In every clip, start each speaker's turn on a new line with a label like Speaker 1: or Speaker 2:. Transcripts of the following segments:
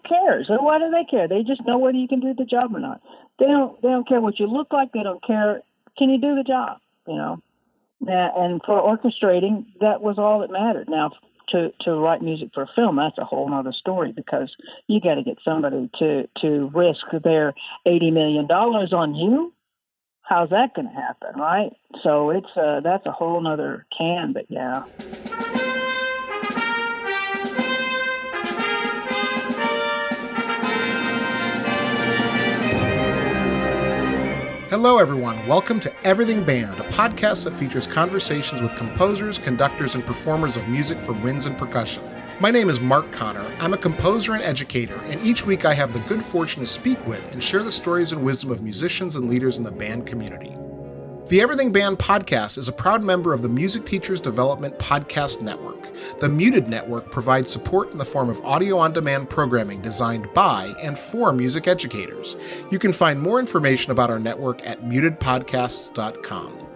Speaker 1: cares? Or why do they care? They just know whether you can do the job or not. They don't care what you look like. They don't care. Can you do the job? And for orchestrating, that was all that mattered. Now, to write music for a film, that's a whole other story, because you got to get somebody to risk their $80 million on you. How's that going to happen, right? So that's a whole nother can, but yeah.
Speaker 2: Hello, everyone. Welcome to Everything Band, a podcast that features conversations with composers, conductors, and performers of music for winds and percussion. My name is Mark Connor. I'm a composer and educator, and each week I have the good fortune to speak with and share the stories and wisdom of musicians and leaders in the band community. The Everything Band podcast is a proud member of the Music Teachers Development Podcast Network. The Muted Network provides support in the form of audio-on-demand programming designed by and for music educators. You can find more information about our network at mutedpodcasts.com.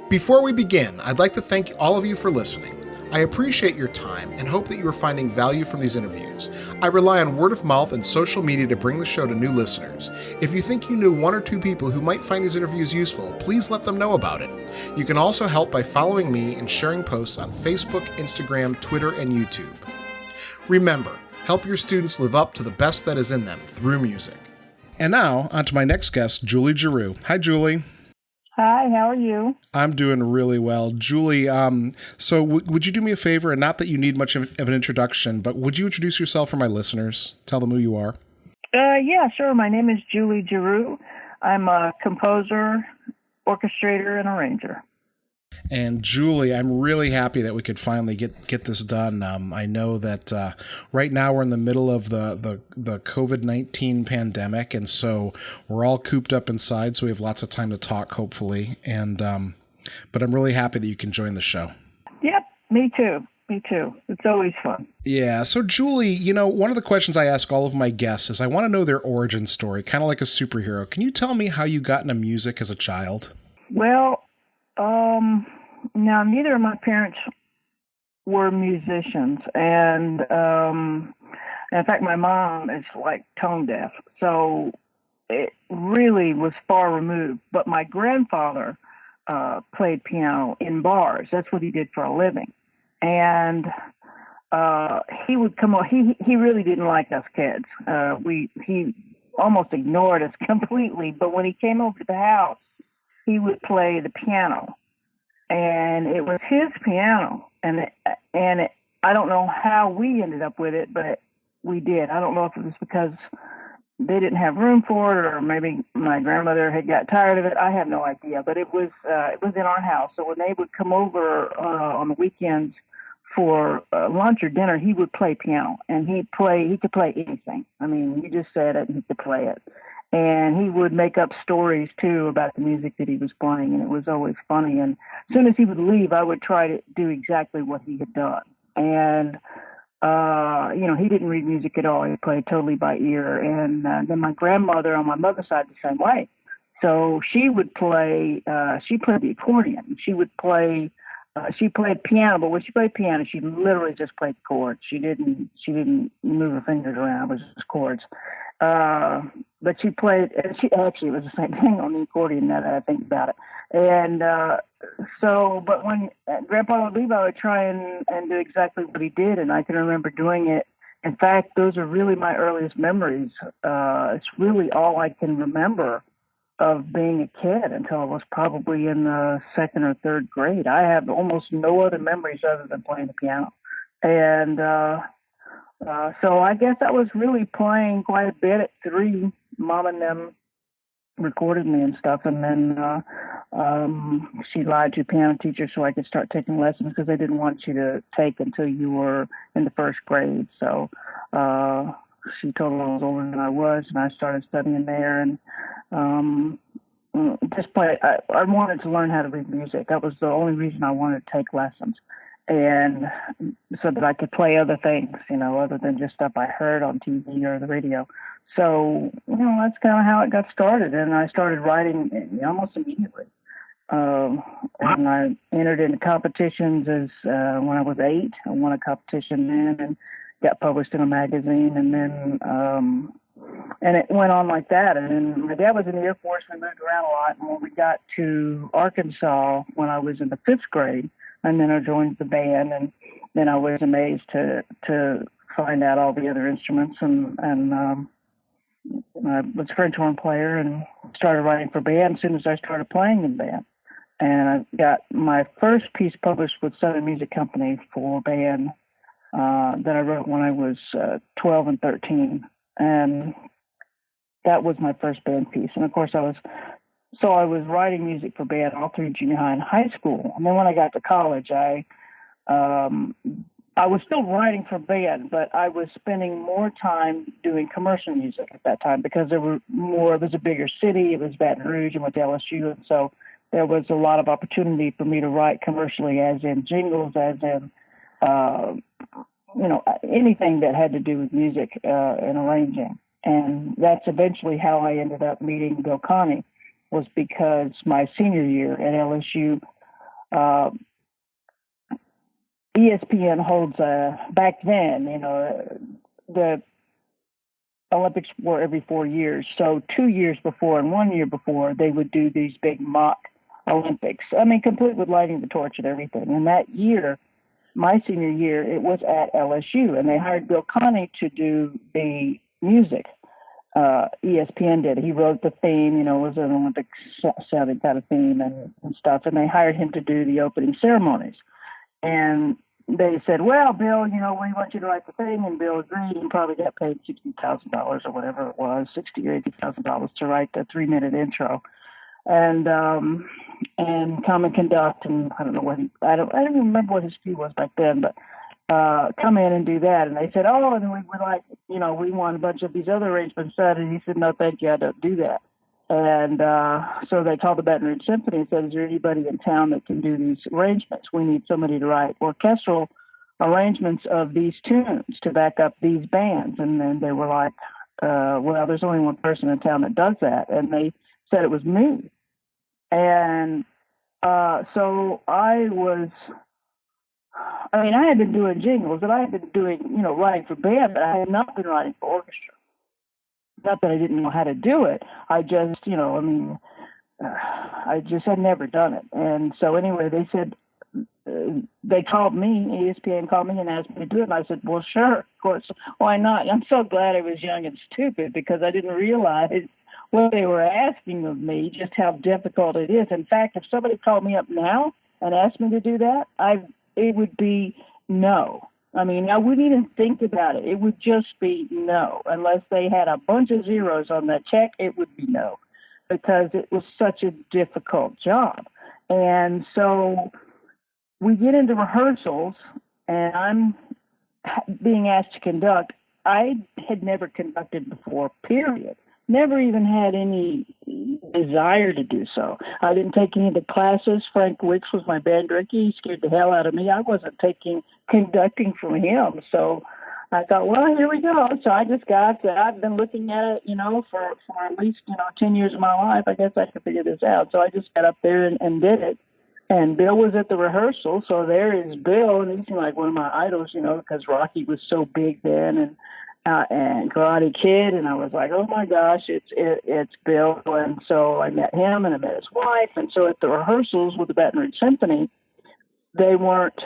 Speaker 2: Before we begin, I'd like to thank all of you for listening. I appreciate your time and hope that you are finding value from these interviews. I rely on word of mouth and social media to bring the show to new listeners. If you think you knew one or two people who might find these interviews useful, please let them know about it. You can also help by following me and sharing posts on Facebook, Instagram, Twitter, and YouTube. Remember, help your students live up to the best that is in them through music. And now, on to my next guest, Julie Giroux. Hi, Julie.
Speaker 1: Hi, how are you?
Speaker 2: I'm doing really well. Julie, so would you do me a favor, and not that you need much of an introduction, but would you introduce yourself for my listeners? Tell them who you are.
Speaker 1: Yeah, sure. My name is Julie Giroux. I'm a composer, orchestrator, and arranger.
Speaker 2: And Julie, I'm really happy that we could finally get this done. I know that right now we're in the middle of the COVID-19 pandemic, and so we're all cooped up inside, so we have lots of time to talk, hopefully. And but I'm really happy that you can join the show.
Speaker 1: Yep, me too. Me too. It's always fun.
Speaker 2: Yeah. So, Julie, one of the questions I ask all of my guests is I want to know their origin story, kind of like a superhero. Can you tell me how you got into music as a child?
Speaker 1: Well, now neither of my parents were musicians, and in fact, my mom is like tone deaf, so it really was far removed. But my grandfather played piano in bars. That's what he did for a living, and he would come on. He really didn't like us kids. He almost ignored us completely. But when he came over to the house, he would play the piano, and it was his piano, and I don't know how we ended up with it, but we did. I don't know if it was because they didn't have room for it, or maybe my grandmother had got tired of it. I have no idea, but it was in our house. So when they would come over on the weekends for lunch or dinner, he would play piano, and he could play anything. I mean, you just said it, and he could play it. And he would make up stories, too, about the music that he was playing, and it was always funny. And as soon as he would leave, I would try to do exactly what he had done. And, he didn't read music at all. He played totally by ear. And then my grandmother on my mother's side the same way. So she would play, she played the accordion. She would play, she played piano, but when she played piano, she literally just played chords. She didn't move her fingers around. It was just chords. But she played, and it was the same thing on the accordion now that I think about it. And but when Grandpa would leave, I would try and do exactly what he did, and I can remember doing it. In fact, those are really my earliest memories. It's really all I can remember of being a kid until I was probably in the second or third grade. I have almost no other memories other than playing the piano. And so I guess I was really playing quite a bit at 3. Mom and them recorded me and stuff, and then she lied to piano teacher so I could start taking lessons, because they didn't want you to take until you were in the first grade. So she told her I was older than I was, and I started studying there, and just play. I wanted to learn how to read music. That was the only reason I wanted to take lessons, and so that I could play other things, other than just stuff I heard on TV or the radio. So, that's kind of how it got started. And I started writing almost immediately. And I entered into competitions as when I was 8. I won a competition then, got published in a magazine, and then and it went on like that. And then my dad was in the Air Force. We moved around a lot. And when we got to Arkansas, when I was in the 5th grade, and then I joined the band, and then I was amazed to find out all the other instruments. And I was a French horn player and started writing for band as soon as I started playing in band. And I got my first piece published with Southern Music Company for band that I wrote when I was 12 and 13. And that was my first band piece. And of course, I was writing music for band all through junior high and high school. And then when I got to college, I was still writing for band, but I was spending more time doing commercial music at that time because it was a bigger city. It was Baton Rouge and went to LSU. And so there was a lot of opportunity for me to write commercially, as in jingles, as in, anything that had to do with music and arranging. And that's eventually how I ended up meeting Bill Connie, was because my senior year at LSU, ESPN holds back then, the Olympics were every 4 years. So 2 years before and 1 year before, they would do these big mock Olympics. I mean, complete with lighting the torch and everything. And that year, my senior year, it was at LSU, and they hired Bill Connie to do the music. ESPN did. He wrote the theme, it was an Olympic sounding kind of theme and stuff, and they hired him to do the opening ceremonies. And they said, well, Bill, we want you to write the thing, and Bill agreed and probably got paid $60,000 or whatever it was, $60,000 or $80,000 to write the 3-minute intro. And come and conduct, and I don't know I don't even remember what his fee was back then, but come in and do that. And they said, oh, and we would like, we want a bunch of these other arrangements done. And he said, no, thank you, I don't do that. And so they called the Baton Rouge Symphony and said, is there anybody in town that can do these arrangements? We need somebody to write orchestral arrangements of these tunes to back up these bands. And then they were like, well, there's only one person in town that does that. And they said it was me. And so I had been doing jingles, and I had been doing, writing for band, but I had not been writing for orchestra. Not that I didn't know how to do it. I just, I just had never done it. And so anyway, they said, they called me, ESPN called me and asked me to do it. And I said, well, sure, of course. Why not? I'm so glad I was young and stupid, because I didn't realize what they were asking of me, just how difficult it is. In fact, if somebody called me up now and asked me to do that, it would be no. I mean, I wouldn't even think about it. It would just be no. Unless they had a bunch of zeros on that check, it would be no, because it was such a difficult job. And so we get into rehearsals, and I'm being asked to conduct. I had never conducted before, period. Never even had any desire to do so. I didn't take any of the classes. Frank Wicks was my band director. He scared the hell out of me. I wasn't taking conducting from him. So I thought, well, here we go. So I just got that. I've been looking at it, for at least, 10 years of my life. I guess I could figure this out. So I just got up there and did it. And Bill was at the rehearsal. So there is Bill, and he's like one of my idols, because Rocky was so big then, and Karate Kid, and I was like, oh my gosh, it's Bill. And so I met him, and I met his wife. And so at the rehearsals with the Baton Rouge Symphony, they weren't.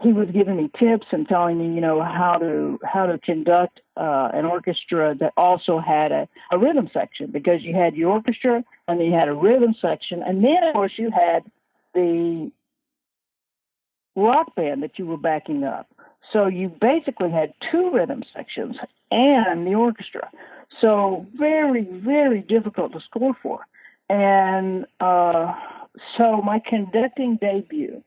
Speaker 1: He was giving me tips and telling me, how to conduct an orchestra that also had a rhythm section, because you had your orchestra and then you had a rhythm section, and then of course you had the rock band that you were backing up. So you basically had 2 rhythm sections and the orchestra. So very, very difficult to score for. And so my conducting debut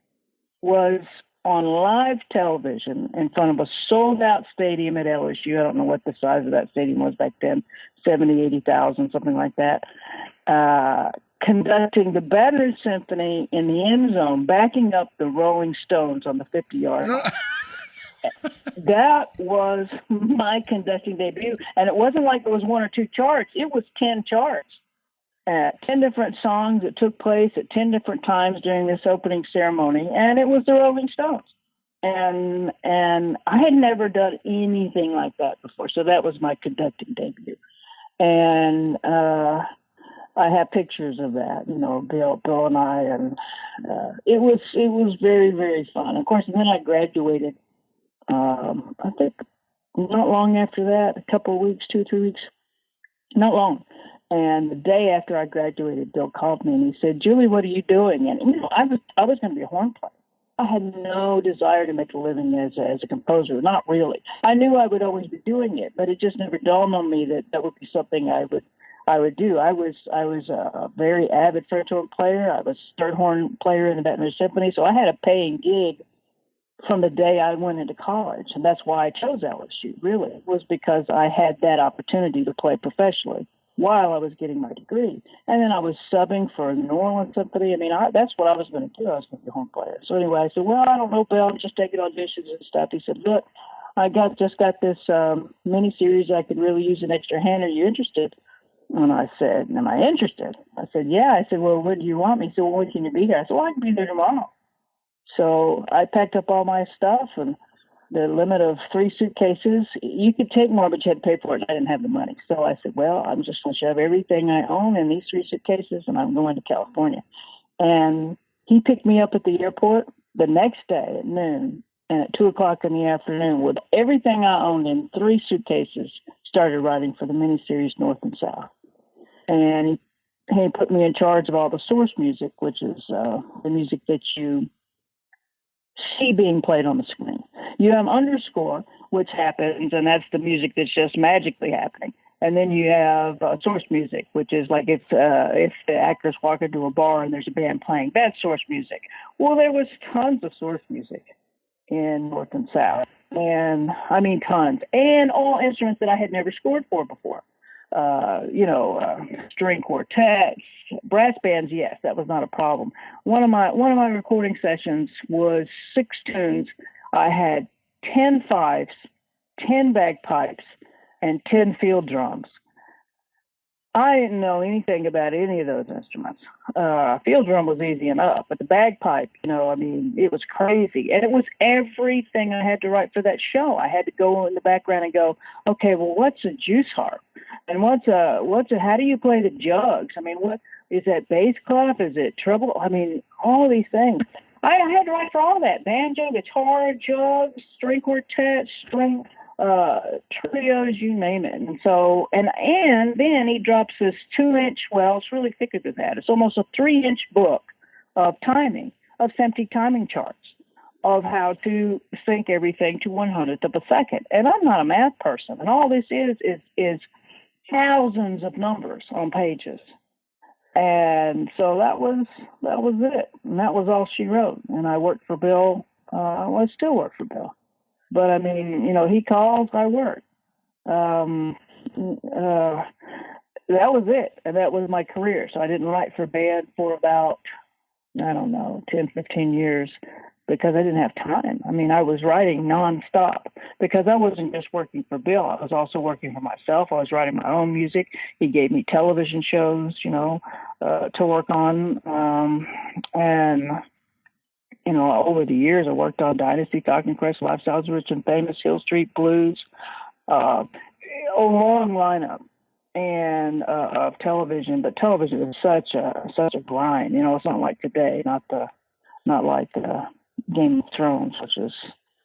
Speaker 1: was on live television in front of a sold-out stadium at LSU. I don't know what the size of that stadium was back then, 70,000, 80,000, something like that. Conducting the Baton Rouge Symphony in the end zone, backing up the Rolling Stones on the 50-yard line. That was my conducting debut. And it wasn't like there was 1 or 2 charts. It was 10 charts. 10 different songs that took place at 10 different times during this opening ceremony. And it was the Rolling Stones. and I had never done anything like that before. So that was my conducting debut. And I have pictures of that, Bill and I, and it was very, very fun. Of course, then I graduated. I think not long after that, a couple of weeks, 2 or 3 weeks, not long. And the day after I graduated, Bill called me and he said, "Julie, what are you doing?" And I was going to be a horn player. I had no desire to make a living as a composer, not really. I knew I would always be doing it, but it just never dawned on me that would be something I would do. I was a very avid French horn player. I was third horn player in the Baton Rouge Symphony, so I had a paying gig from the day I went into college, and that's why I chose LSU. Really, was because I had that opportunity to play professionally while I was getting my degree. And then I was subbing for New Orleans Symphony. I mean, that's what I was going to do. I was going to be a horn player. So anyway, I said, "Well, I don't know, Bill. I'm just taking auditions and stuff." He said, "Look, I just got this mini series I could really use an extra hand. Are you interested?" And I said, "Am I interested?" I said, "Yeah." I said, "Well, when do you want me?" He said, "Well, when can you be there?" I said, "Well, I can be there tomorrow." So I packed up all my stuff, and the limit of 3 suitcases. You could take more, but you had to pay for it. I didn't have the money. So I said, "Well, I'm just going to shove everything I own in these 3 suitcases, and I'm going to California." And he picked me up at the airport the next day at noon, and at 2 o'clock in the afternoon, with everything I owned in 3 suitcases, started writing for the miniseries North and South. And he put me in charge of all the source music, which is the music that you see being played on the screen. You have underscore, which happens, and that's the music that's just magically happening. And then you have source music, which is like if the actors walk into a bar and there's a band playing, that's source music. Well, there was tons of source music in North and South, and I mean tons, and all instruments that I had never scored for before. String quartets, brass bands. Yes, that was not a problem. One of my recording sessions was 6 tunes. I had 10 fifes, 10 bagpipes, and 10 field drums. I didn't know anything about any of those instruments. Field drum was easy enough, but the bagpipe, it was crazy. And it was everything I had to write for that show. I had to go in the background and go, okay, well, what's a juice harp? And how do you play the jugs? I mean, what is that bass clef? Is it treble? I mean, all these things. I had to write for all that: banjo, guitar, jugs, string quartets, string trios, you name it. And so, and then he drops this 2-inch, well, it's really thicker than that. It's almost a 3-inch book of timing, of SMPTE timing charts, of how to sync everything to 1/100th of a second. And I'm not a math person, and all this is thousands of numbers on pages. And so that was it. And that was all she wrote. And I worked for Bill. I still work for Bill. But I mean, he calls, I work. That was it. And that was my career. So I didn't write for band for about, 10, 15 years because I didn't have time. I mean, I was writing nonstop because I wasn't just working for Bill. I was also working for myself. I was writing my own music. He gave me television shows, to work on. Over the years, I worked on Dynasty, Falcon Crest, Lifestyles Rich and Famous, Hill Street Blues, a long lineup and of television. But television is such a grind. It's not like today, not like Game of Thrones, which is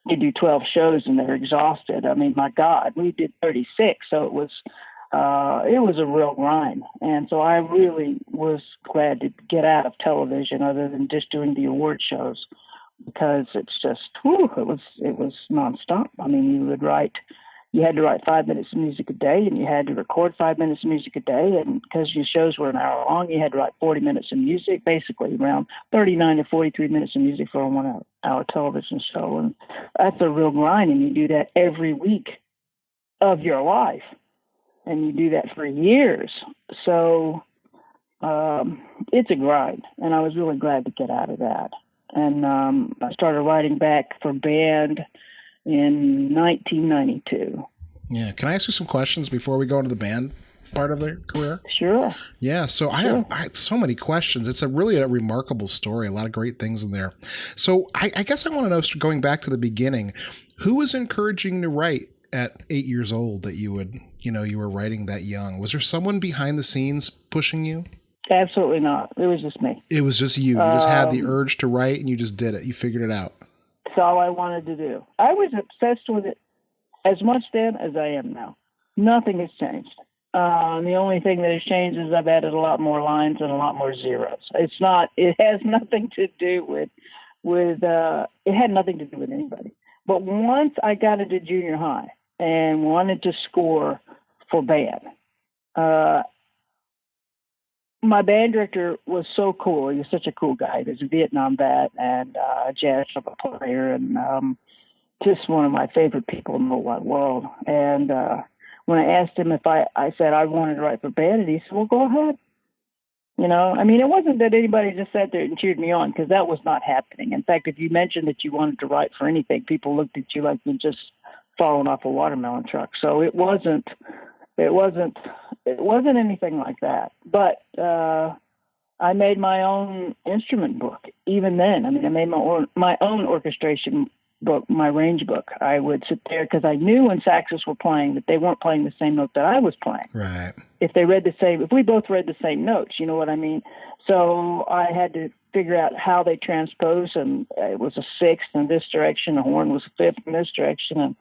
Speaker 1: you do 12 shows and they're exhausted. I mean, my God, we did 36, so it was a real grind. And so I really was glad to get out of television other than just doing the award shows, because it's just, it was nonstop. I mean, you had to write 5 minutes of music a day, and you had to record 5 minutes of music a day. And because your shows were an hour long, you had to write 40 minutes of music, basically around 39 to 43 minutes of music for a 1 hour television show. And that's a real grind. And you do that every week of your life. And you do that for years. So it's a grind. And I was really glad to get out of that. And I started writing back for band in 1992.
Speaker 2: Yeah. Can I ask you some questions before we go into the band? part of their career?
Speaker 1: Sure.
Speaker 2: Yeah, so I have so many questions. It's really a remarkable story. A lot of great things in there. So I guess I want to know, going back to the beginning, who was encouraging you to write at 8 years old that you would, you were writing that young? Was there someone behind the scenes pushing you?
Speaker 1: Absolutely not. It was just me.
Speaker 2: It was just you. You just had the urge to write and you just did it. You figured it out.
Speaker 1: That's all I wanted to do. I was obsessed with it as much then as I am now. Nothing has changed. The only thing that has changed is I've added a lot more lines and a lot more zeros. It has nothing to do with it had nothing to do with anybody. But once I got into junior high and wanted to score for band, my band director was so cool. He was such a cool guy. He was a Vietnam vet and a jazz trumpet player, and just one of my favorite people in the whole wide world. And when I asked him if I said I wanted to write for band, and he said, "Well, go ahead." It wasn't that anybody just sat there and cheered me on, because that was not happening. In fact, if you mentioned that you wanted to write for anything, people looked at you like you'd just fallen off a watermelon truck. So it wasn't anything like that. But I made my own instrument book even then. I made my own orchestration book, my range book. I would sit there, because I knew when saxes were playing that they weren't playing the same note that I was playing.
Speaker 2: Right.
Speaker 1: If we both read the same notes, you know what I mean? So I had to figure out how they transpose, and it was a sixth in this direction, the horn was a fifth in this direction, and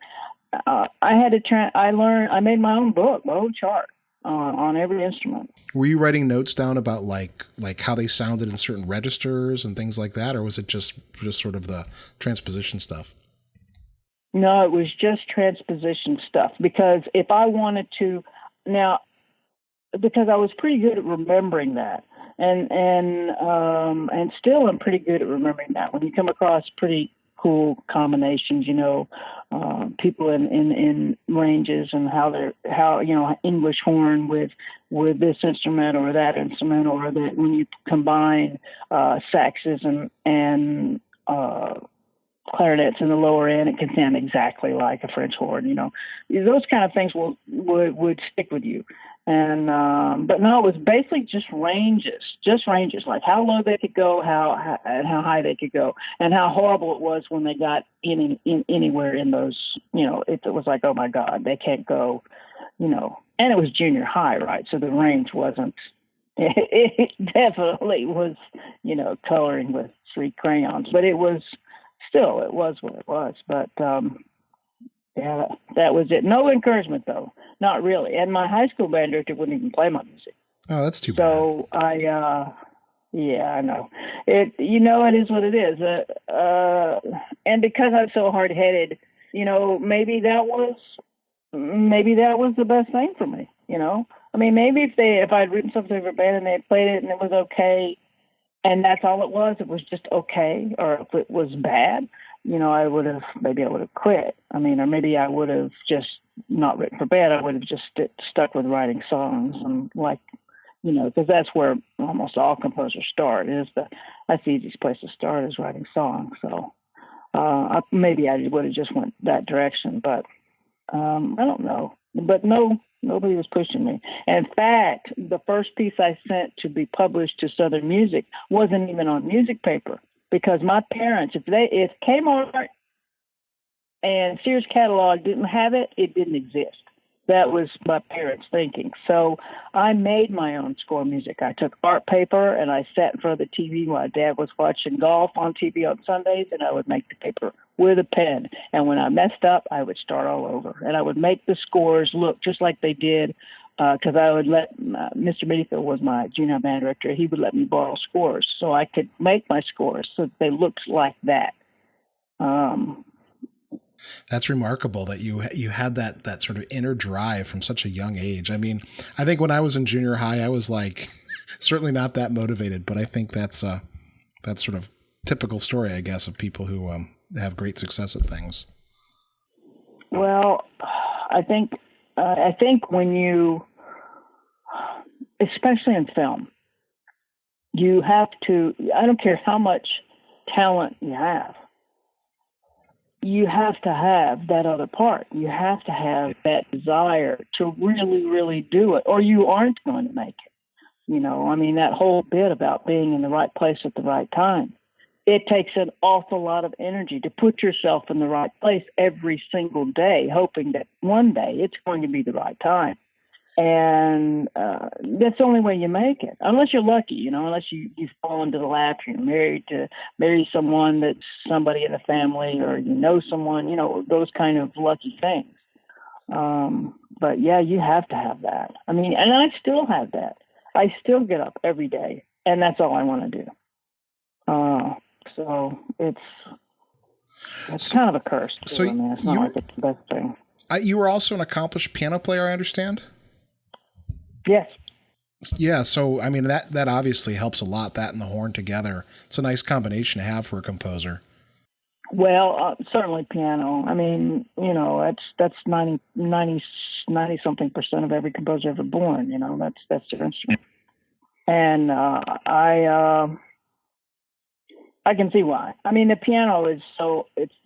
Speaker 1: I made my own book, my own chart on every instrument.
Speaker 2: Were you writing notes down about like how they sounded in certain registers and things like that, or was it just sort of the transposition stuff?
Speaker 1: No, it was just transposition stuff, because if I wanted to because I was pretty good at remembering that, and still I'm pretty good at remembering that. When you come across pretty cool combinations, people in ranges, and how English horn with this instrument or that instrument, or that when you combine saxes and clarinets in the lower end, it can sound exactly like a French horn. Those kind of things would stick with you. And but no, it was basically just ranges, like how low they could go, how high they could go, and how horrible it was when they got anywhere in those. It was like, oh my God, they can't go. And it was junior high, right? So the range wasn't. It definitely was, coloring with 3 crayons, but it was what it was. But yeah, that was it. No encouragement, though. Not really. And my high school band director wouldn't even play my music.
Speaker 2: Oh, that's too bad.
Speaker 1: So yeah, I know. It is what it is. And because I'm so hard-headed, maybe that was the best thing for me. Maybe if I'd written something for a band and they had played it and it was okay, and that's all it was just okay, or if it was bad, I would have quit. Or maybe I would have just not written for band. I would have just stuck with writing songs, and because that's where almost all composers start. That's the easiest place to start, is writing songs. So maybe I would have just went that direction, but I don't know. But no, nobody was pushing me. In fact, the first piece I sent to be published to Southern Music wasn't even on music paper, because my parents, if Kmart and Sears catalog didn't have it, it didn't exist. That was my parents' thinking. So I made my own score music. I took art paper and I sat in front of the TV while Dad was watching golf on TV on Sundays, and I would make the paper with a pen. And when I messed up, I would start all over. And I would make the scores look just like they did, because I would let Mr. Medifield was my junior band director. He would let me borrow scores so I could make my scores so that they looked like that.
Speaker 2: That's remarkable that you had that sort of inner drive from such a young age. I think when I was in junior high, I was like certainly not that motivated, but I think that's sort of typical story, I guess, of people who have great success at things.
Speaker 1: Well, I think when you, especially in film, you have to, I don't care how much talent you have, you have to have that other part. You have to have that desire to really, really do it, or you aren't going to make it. I mean, that whole bit about being in the right place at the right time. It takes an awful lot of energy to put yourself in the right place every single day, hoping that one day it's going to be the right time. And that's the only way you make it, unless you're lucky, unless you fall into the lap, you're marry someone that's somebody in the family, or someone, those kind of lucky things. But yeah, you have to have that. I mean, and I still have that. I still get up every day, and that's all I want to do. So it's kind of a curse. Too.
Speaker 2: So
Speaker 1: I mean, it's not like it's the best thing.
Speaker 2: You were also an accomplished piano player, I understand?
Speaker 1: Yes.
Speaker 2: Yeah, so I mean that obviously helps a lot, that and the horn together. It's a nice combination to have for a composer.
Speaker 1: Well, certainly piano. I mean, that's 90 something percent of every composer ever born. That's their instrument. And I can see why. I mean, the piano it's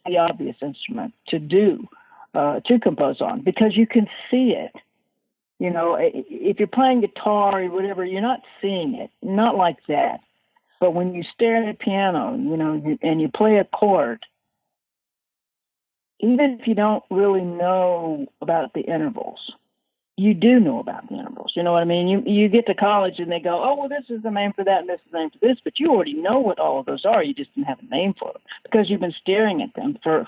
Speaker 1: the obvious instrument to do, to compose on, because you can see it. If you're playing guitar or whatever, you're not seeing it, not like that. But when you stare at a piano, and you play a chord, even if you don't really know about the intervals, you do know about the intervals. You know what I mean? You get to college and they go, oh, well, this is the name for that and this is the name for this, but you already know what all of those are. You just didn't have a name for them because you've been staring at them for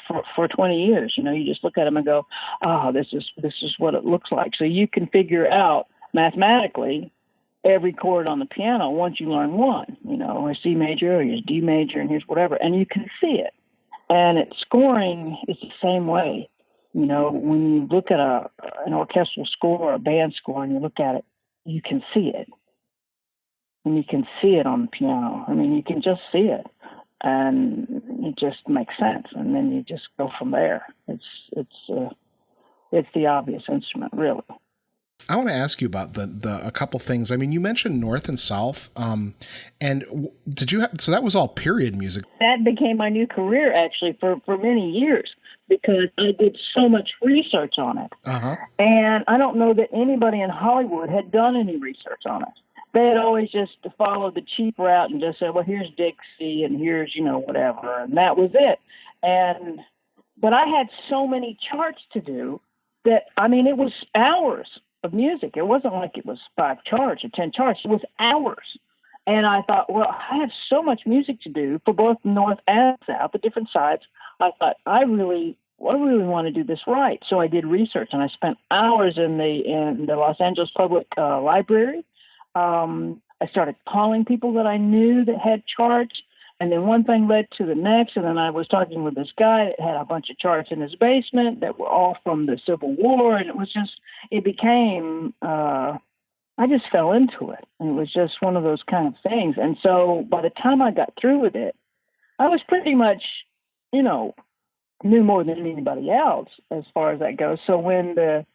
Speaker 1: 20 years. You just look at them and go, oh, this is what it looks like. So you can figure out mathematically every chord on the piano once you learn one, here's C major, or here's D major, and here's whatever, and you can see it. And scoring is the same way. When you look at an orchestral score or a band score and you look at it, you can see it. And you can see it on the piano. I mean, you can just see it. And it just makes sense. And then you just go from there. It's the obvious instrument, really.
Speaker 2: I want to ask you about a couple things. I mean, you mentioned North and South, and so that was all period music.
Speaker 1: That became my new career, actually, for many years, because I did so much research on it.
Speaker 2: Uh-huh.
Speaker 1: And I don't know that anybody in Hollywood had done any research on it. They had always just followed the cheap route and just said, well, here's Dixie and here's, whatever. And that was it. But I had so many charts to do that, I mean, it was hours of music. It wasn't like it was 5 charts or 10 charts. It was hours. And I thought, well, I have so much music to do for both North and South, the different sides. I thought, I really want to do this right. So I did research, and I spent hours in the Los Angeles Public Library. I started calling people that I knew that had charts, and then one thing led to the next, and then I was talking with this guy that had a bunch of charts in his basement that were all from the Civil War, and it became, I just fell into it, and it was just one of those kind of things. And so by the time I got through with it, I was pretty much, knew more than anybody else as far as that goes. So when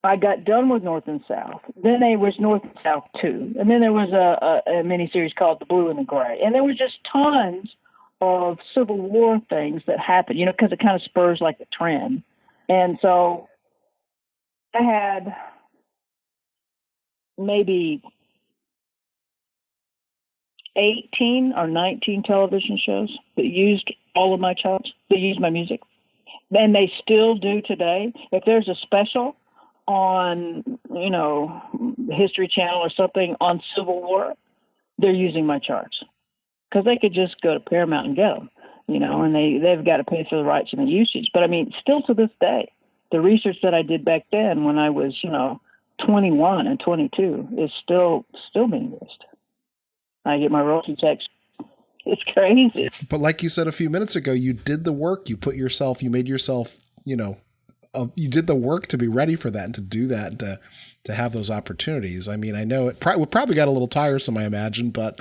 Speaker 1: I got done with North and South, then there was North and South 2. And then there was a miniseries called The Blue and the Gray. And there were just tons of Civil War things that happened, because it kind of spurs like a trend. And so I had maybe 18 or 19 television shows that used all of my charts, that used my music. And they still do today. If there's a special on, History Channel or something on Civil War, they're using my charts. Because they could just go to Paramount and get them, and they've got to pay for the rights and the usage. But, I mean, still to this day, the research that I did back then when I was, 21 and 22 is still being used. I get my royalty checks. It's crazy.
Speaker 2: But like you said a few minutes ago, you did the work. You made yourself, you did the work to be ready for that and to do that and to have those opportunities. I mean, I know it probably got a little tiresome, I imagine, but,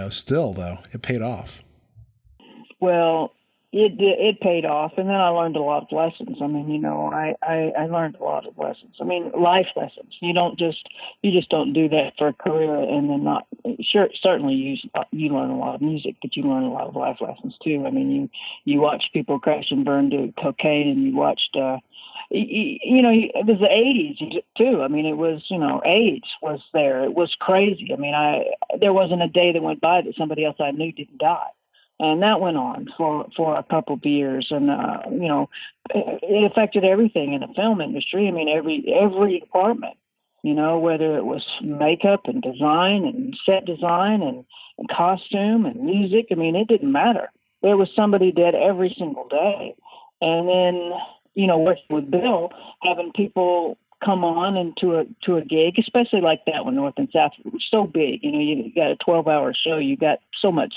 Speaker 2: still, though, it paid off.
Speaker 1: Well, it paid off, and then I learned a lot of lessons. I mean, I learned a lot of lessons. I mean, life lessons. You just don't do that for a career and then not. Sure, certainly you learn a lot of music, but you learn a lot of life lessons too. I mean, you watch people crash and burn to cocaine, and you watched. It was the 80s too. I mean, it was, AIDS was there. It was crazy. I mean, there wasn't a day that went by that somebody else I knew didn't die. And that went on for a couple of years. And, it affected everything in the film industry. I mean, every department, whether it was makeup and design and set design and costume and music. I mean, it didn't matter. There was somebody dead every single day. And then, working with Bill, having people come on and to a gig, especially like that one, North and South, it was so big. You got a 12-hour show. You got so much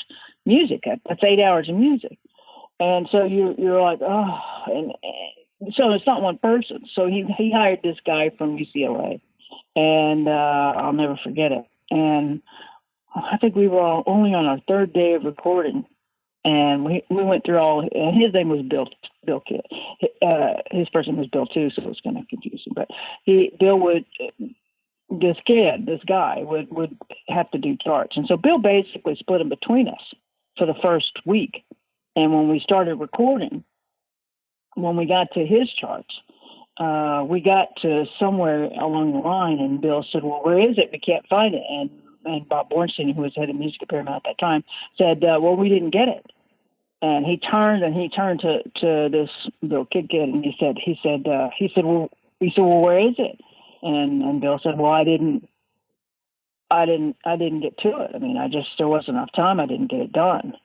Speaker 1: music. That's 8 hours of music. And so you're like, oh, and so it's not one person. So he hired this guy from UCLA, and I'll never forget it. And I think we were only on our third day of recording, and we went through all. And his name was Bill Kidd. His first name was Bill too, so it was kind of confusing. But Bill would. This guy would have to do charts, and so Bill basically split them between us for the first week. And when we started recording, when we got to his charts, we got to somewhere along the line, and Bill said, "Well, where is it? We can't find it." And Bob Bornstein, who was head of music at Paramount at that time, said, "Well, we didn't get it." And he turned to this Bill Kidd, and he said, "Well, where is it?" And Bill said, "Well, I didn't get to it. I mean, there wasn't enough time. I didn't get it done."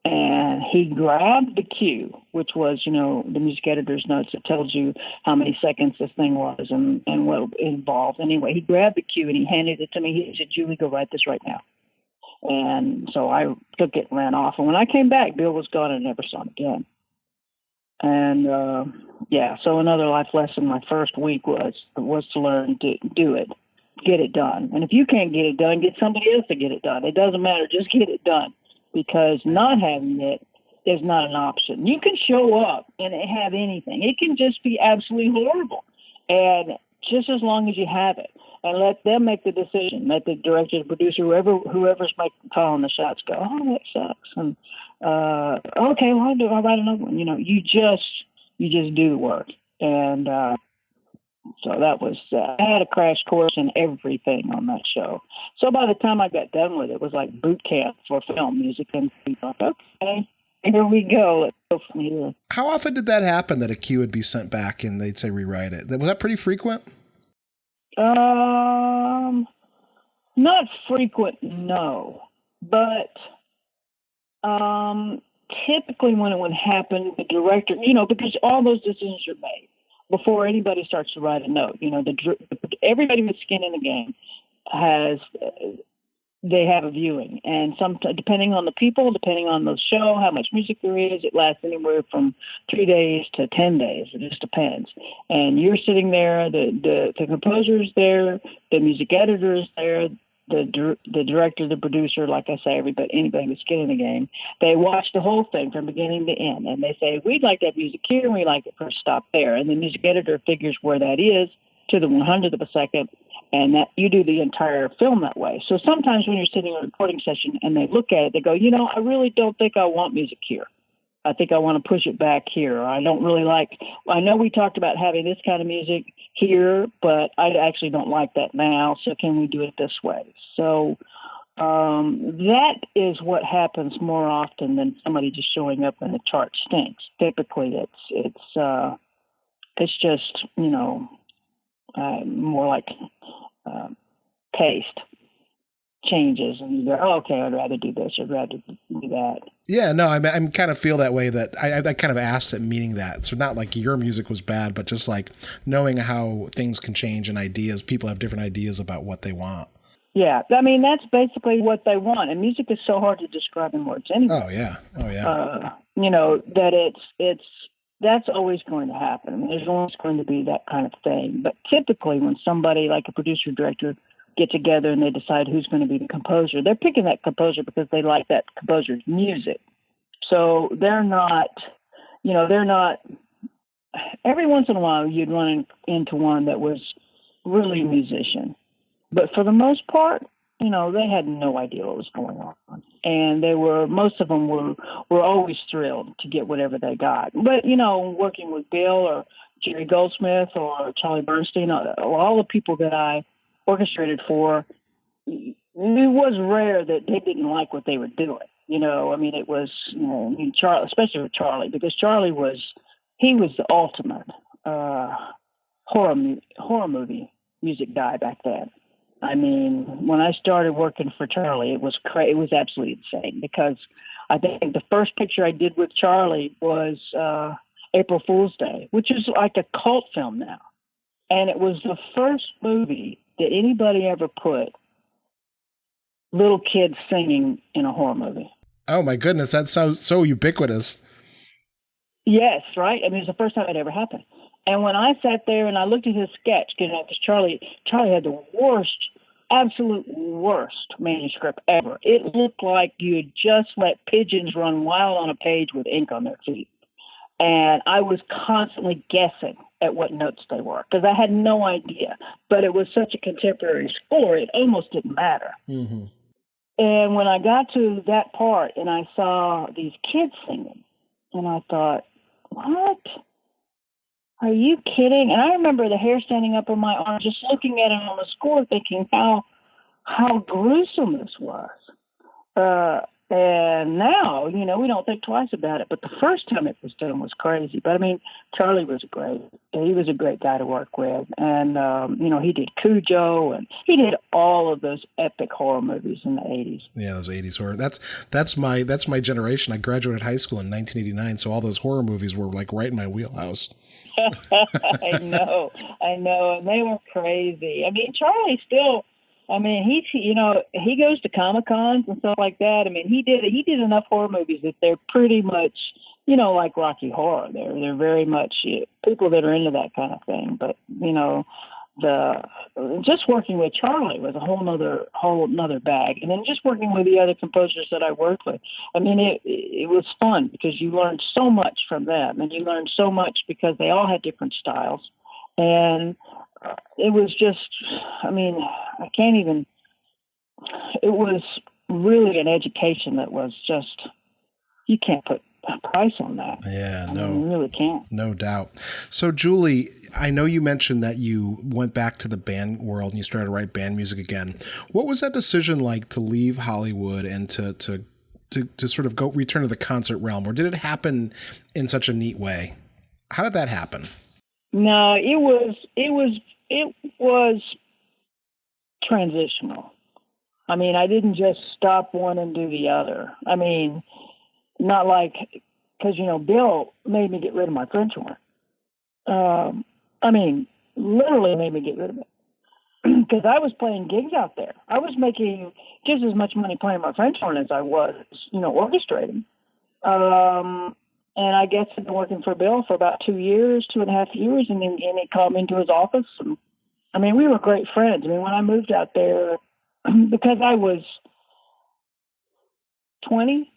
Speaker 1: And he grabbed the cue, which was, the music editor's notes that tells you how many seconds this thing was and what it involved. Anyway, he grabbed the cue and he handed it to me. He said, "Julie, go write this right now." And so I took it and ran off. And when I came back, Bill was gone and I never saw him again. And, so another life lesson my first week was to learn to do it, get it done. And if you can't get it done, get somebody else to get it done. It doesn't matter. Just get it done, because not having it is not an option. You can show up and have anything. It can just be absolutely horrible. And just as long as you have it, and let them make the decision, let the director, the producer, whoever's calling the shots go, "Oh, that sucks." And, okay, well, I'll write another one. You just do the work. And, so that was, I had a crash course in everything on that show. So by the time I got done with it, it was like boot camp for film music. And we thought, okay, here we go. Let's go from here.
Speaker 2: How often did that happen, that a cue would be sent back and they'd say rewrite it? Was that pretty frequent?
Speaker 1: Not frequent, no. But typically when it would happen, the director, because all those decisions are made before anybody starts to write a note. Everybody with skin in the game they have a viewing, and depending on the people, depending on the show, how much music there is, it lasts anywhere from 3 days to 10 days. It just depends. And you're sitting there, the composer's there, the music editor is there, the director, the producer, like I say, anybody with skin in the game. They watch the whole thing from beginning to end, and they say, "We'd like that music here, and we like it first stop there." And the music editor figures where that is to the 100th of a second, and that you do the entire film that way. So sometimes when you're sitting in a recording session and they look at it, they go, "I really don't think I want music here. I think I want to push it back here. I don't really I know we talked about having this kind of music here, but I actually don't like that now. So can we do it this way?" So that is what happens more often than somebody just showing up and the chart stinks. Typically it's just, more like taste changes, and you go, "Oh, okay, I'd rather do this, I'd rather do that."
Speaker 2: Yeah, no, I kind of feel that way, that I kind of asked it meaning that. So not like your music was bad, but just like knowing how things can change and ideas, people have different ideas about what they want.
Speaker 1: Yeah, I mean, that's basically what they want. And music is so hard to describe in words anyway.
Speaker 2: Oh, yeah.
Speaker 1: That that's always going to happen. I mean, there's always going to be that kind of thing. But typically when somebody like a producer, director get together and they decide who's going to be the composer, they're picking that composer because they like that composer's music. So they're not they're not. Every once in a while, you'd run into one that was really a musician, but for the most part, they had no idea what was going on, and most of them were always thrilled to get whatever they got. But working with Bill or Jerry Goldsmith or Charlie Bernstein, all the people that I orchestrated for, it was rare that they didn't like what they were doing. It was, Charlie, especially with Charlie, because Charlie he was the ultimate horror movie music guy back then. I mean, when I started working for Charlie, it was absolutely insane, because I think the first picture I did with Charlie was April Fool's Day, which is like a cult film now. And it was the first movie that anybody ever put little kids singing in a horror movie.
Speaker 2: Oh my goodness, that sounds so ubiquitous.
Speaker 1: Yes, right? I mean, it's the first time it ever happened. And when I sat there and I looked at his sketch, because Charlie had the absolute worst manuscript ever. It looked like you had just let pigeons run wild on a page with ink on their feet. And I was constantly guessing at what notes they were, because I had no idea. But it was such a contemporary score, it almost didn't matter.
Speaker 2: Mm-hmm.
Speaker 1: And when I got to that part and I saw these kids singing, and I thought, what? Are you kidding? And I remember the hair standing up on my arm, just looking at it on the score, thinking how gruesome this was. And now, we don't think twice about it. But the first time it was done was crazy. But I mean, Charlie was he was a great guy to work with. And, he did Cujo, and he did all of those epic horror movies in the 80s.
Speaker 2: Yeah, those 80s horror. That's my generation. I graduated high school in 1989. So all those horror movies were like right in my wheelhouse.
Speaker 1: I know. And they were crazy. I mean, Charlie still, he goes to Comic-Cons and stuff like that. I mean, he did enough horror movies that they're pretty much, like Rocky Horror. They're very much people that are into that kind of thing. But, just working with Charlie was a whole nother bag. And then just working with the other composers that I worked with, I mean, it was fun, because you learned so much from them, and you learned so much because they all had different styles. And it was just, it was really an education that was just, you can't put a price on that.
Speaker 2: Yeah,
Speaker 1: you really can't.
Speaker 2: No doubt. So, Julie, I know you mentioned that you went back to the band world and you started to write band music again. What was that decision like to leave Hollywood and to sort of return to the concert realm, or did it happen in such a neat way? How did that happen?
Speaker 1: No, it was transitional. I mean, I didn't just stop one and do the other. I mean, not like, because, Bill made me get rid of my French horn. Literally made me get rid of it. Because I was playing gigs out there. I was making just as much money playing my French horn as I was, orchestrating. And I guess I've been working for Bill for about 2.5 years, and he called me into his office. And, we were great friends. When I moved out there, because I was 20,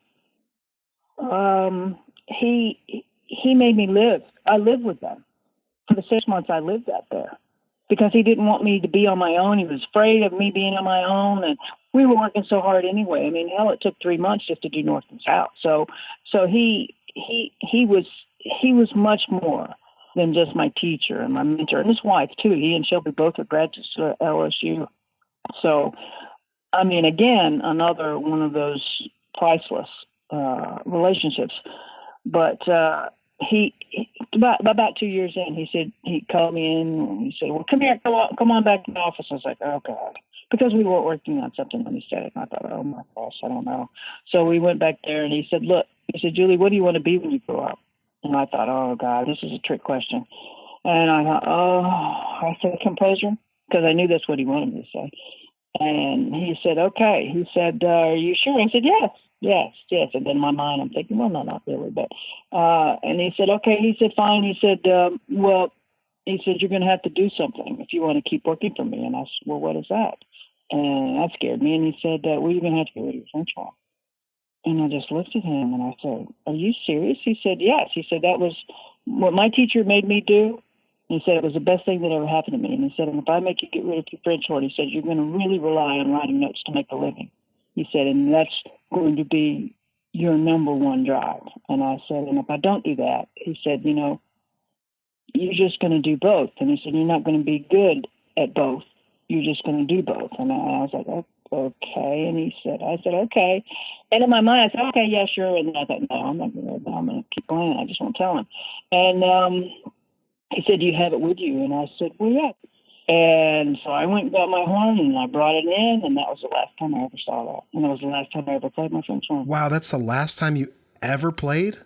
Speaker 1: he made me live. I lived with them for the 6 months I lived out there, because he didn't want me to be on my own. He was afraid of me being on my own, and we were working so hard anyway. Hell, it took 3 months just to do North and South. So he was much more than just my teacher and my mentor, and his wife too. He and Shelby both are graduates at LSU. So, again, another one of those priceless relationships. But he about 2 years in, he called me in and he said, "Well, come here, come on back to the office." I was like, "Oh God," because we were working on something when he said it. And I thought, "Oh my gosh, I don't know." So we went back there, and he said, "Look," he said, "Julie, what do you want to be when you grow up?" And I thought, "Oh God, this is a trick question." And I thought, I said composer, because I knew that's what he wanted me to say. And he said, "Okay." He said, "Are you sure?" I said, yes. And then in my mind, I'm thinking, well, no, not really. But, and he said, "Okay." He said, "Fine." He said, he said, "You're going to have to do something if you want to keep working for me." And I said, "Well, what is that?" And that scared me. And he said, "Well, you're going to have to get rid of your French horn." And I just looked at him and I said, "Are you serious?" He said, "Yes." He said, "That was what my teacher made me do." He said, "It was the best thing that ever happened to me." And he said, "And if I make you get rid of your French horn," he said, "you're going to really rely on writing notes to make a living." He said, "And that's going to be your number one drive." And I said, "And if I don't do that," he said, "you're just going to do both." And he said, "You're not going to be good at both. You're just going to do both." And I was like, "Oh, okay." And I said, "Okay." And in my mind, I said, "Okay, yeah, sure." And then I thought, "No, I'm not going to. I'm going to keep playing. I just won't tell him." And he said, "Do you have it with you?" And I said, "Well, yeah." And so I went and got my horn and I brought it in, and that was the last time I ever saw that. And that was the last time I ever played my French horn.
Speaker 2: Wow, that's the last time you ever played?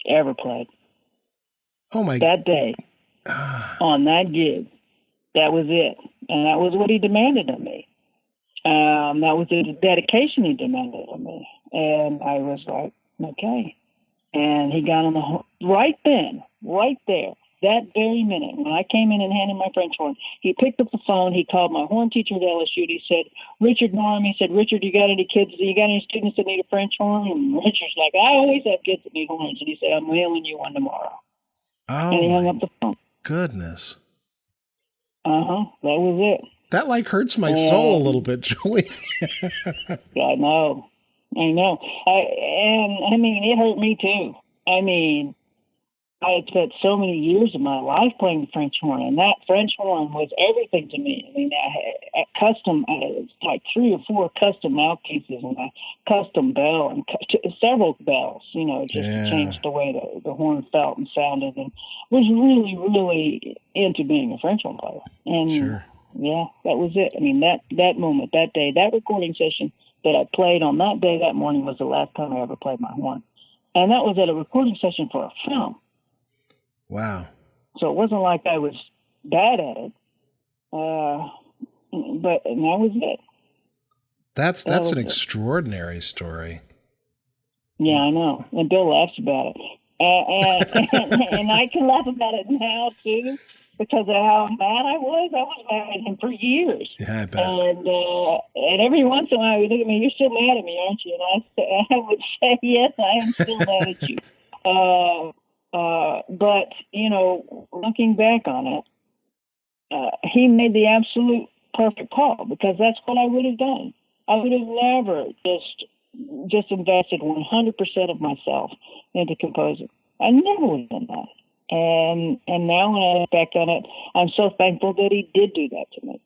Speaker 1: Ever played.
Speaker 2: Oh my!
Speaker 1: That day, on that gig, that was it. And that was what he demanded of me. That was the dedication he demanded of me. And I was like, okay. And he got on the horn right then, right there, that very minute. When I came in and handed my French horn, he picked up the phone. He called my horn teacher at LSU. He said, "Richard Norm," he said, "Richard, you got any kids? You got any students that need a French horn?" And Richard's like, "I always have kids that need horns." And he said, "I'm mailing you one tomorrow."
Speaker 2: Oh,
Speaker 1: and he hung up the phone.
Speaker 2: Goodness.
Speaker 1: That was it.
Speaker 2: That like hurts my soul a little bit, Julie.
Speaker 1: I know. I mean, it hurt me too. I mean, I had spent so many years of my life playing the French horn, and that French horn was everything to me. I mean, I had like 3 or 4 custom mouthpieces and a custom bell and several bells, just to change the way the horn felt and sounded, and was really, really into being a French horn player. And
Speaker 2: sure.
Speaker 1: Yeah, that was it. I mean, that moment, that day, that recording session that I played on that day, that morning, was the last time I ever played my horn. And that was at a recording session for a film.
Speaker 2: Wow.
Speaker 1: So it wasn't like I was bad at it. But that was it.
Speaker 2: That's an extraordinary story.
Speaker 1: Yeah, I know. And Bill laughs about it. And I can laugh about it now, too, because of how mad I was. I was mad at him for years.
Speaker 2: Yeah, I bet.
Speaker 1: And every once in a while, he would look at me, "You're still mad at me, aren't you?" And I would say, "Yes, I am still mad at you." But, looking back on it, he made the absolute perfect call, because that's what I would have done. I would have never just invested 100% of myself into composing. I never would have done that. And now when I look back on it, I'm so thankful that he did do that to me.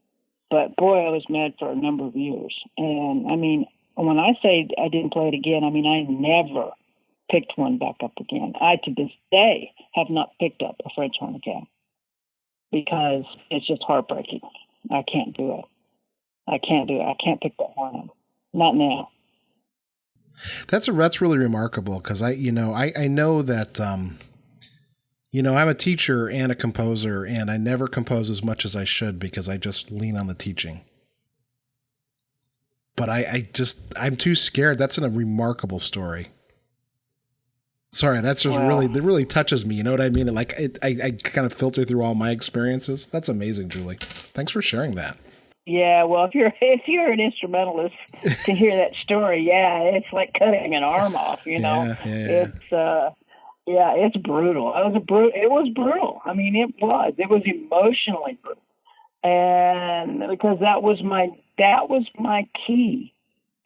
Speaker 1: But boy, I was mad for a number of years. And I mean, when I say I didn't play it again, I mean, I never picked one back up again. I, to this day, have not picked up a French horn again, because it's just heartbreaking. I can't do it. I can't pick that horn up. Not now.
Speaker 2: That's really remarkable, because I know that, I'm a teacher and a composer, and I never compose as much as I should because I just lean on the teaching. But I'm too scared. That's a remarkable story. Sorry, that's just that really touches me. You know what I mean? Like I kind of filter through all my experiences. That's amazing, Julie. Thanks for sharing that.
Speaker 1: Yeah, well, if you're an instrumentalist to hear that story, yeah, it's like cutting an arm off.
Speaker 2: Yeah.
Speaker 1: It's brutal. It was brutal. I mean, it was emotionally brutal, and because that was my key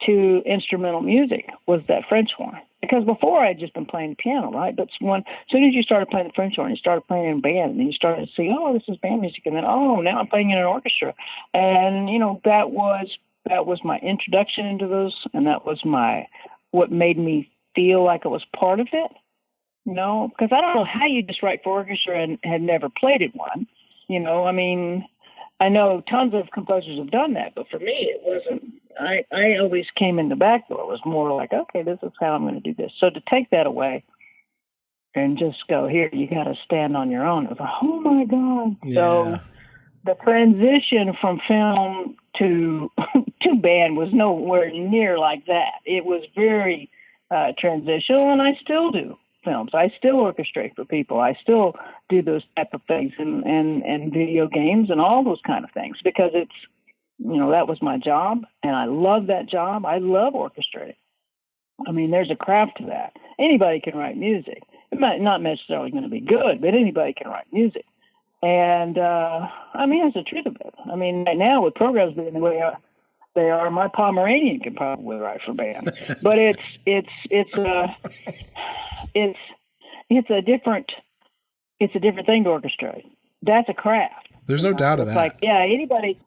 Speaker 1: to instrumental music, was that French horn. Because before I had just been playing the piano, right? But as soon as you started playing the French horn, you started playing in a band, and you started to see, oh, this is band music, and then, oh, now I'm playing in an orchestra, and that was my introduction into those, and that was what made me feel like I was part of it. Because I don't know how you just write for orchestra and had never played in one. I mean, I know tons of composers have done that, but for me, it wasn't. I always came in the back door. It was more like, okay, this is how I'm going to do this. So to take that away and just go, here, you got to stand on your own. It was like, oh my God.
Speaker 2: Yeah.
Speaker 1: So the transition from film to band was nowhere near like that. It was very transitional, and I still do films. I still orchestrate for people. I still do those type of things and video games and all those kind of things, because it's, that was my job, and I love that job. I love orchestrating. I mean, there's a craft to that. Anybody can write music. It might not necessarily going to be good, but anybody can write music. And I mean, that's the truth of it. I mean, right now with programs being the way they are, my Pomeranian can probably write for band. But it's a different thing to orchestrate. That's a craft.
Speaker 2: There's no doubt of that.
Speaker 1: Like, yeah, anybody.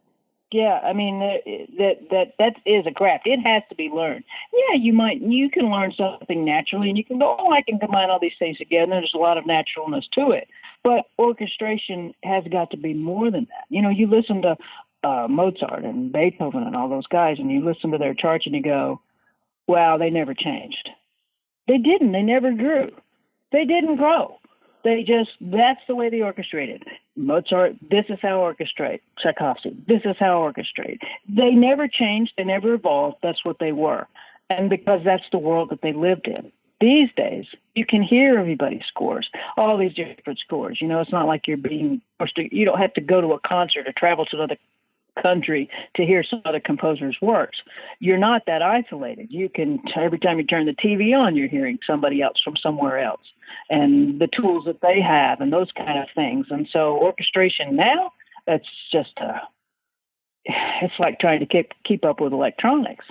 Speaker 1: Yeah, I mean that is a craft. It has to be learned. Yeah, you can learn something naturally, and you can go, oh, I can combine all these things together. There's a lot of naturalness to it, but orchestration has got to be more than that. You know, you listen to Mozart and Beethoven and all those guys, and you listen to their charts, and you go, wow, they never changed. They didn't. They never grew. They didn't grow. That's the way they orchestrated. Mozart, this is how I orchestrate. Tchaikovsky, this is how I orchestrate. They never changed. They never evolved. That's what they were. And because that's the world that they lived in. These days, you can hear everybody's scores, all these different scores. You know, it's not like you're being forced to, you don't have to go to a concert or travel to another country to hear some other composer's works. You're not that isolated. You can, every time you turn the TV on, you're hearing somebody else from somewhere else and the tools that they have and those kind of things. And so orchestration now, that's just it's like trying to keep up with electronics.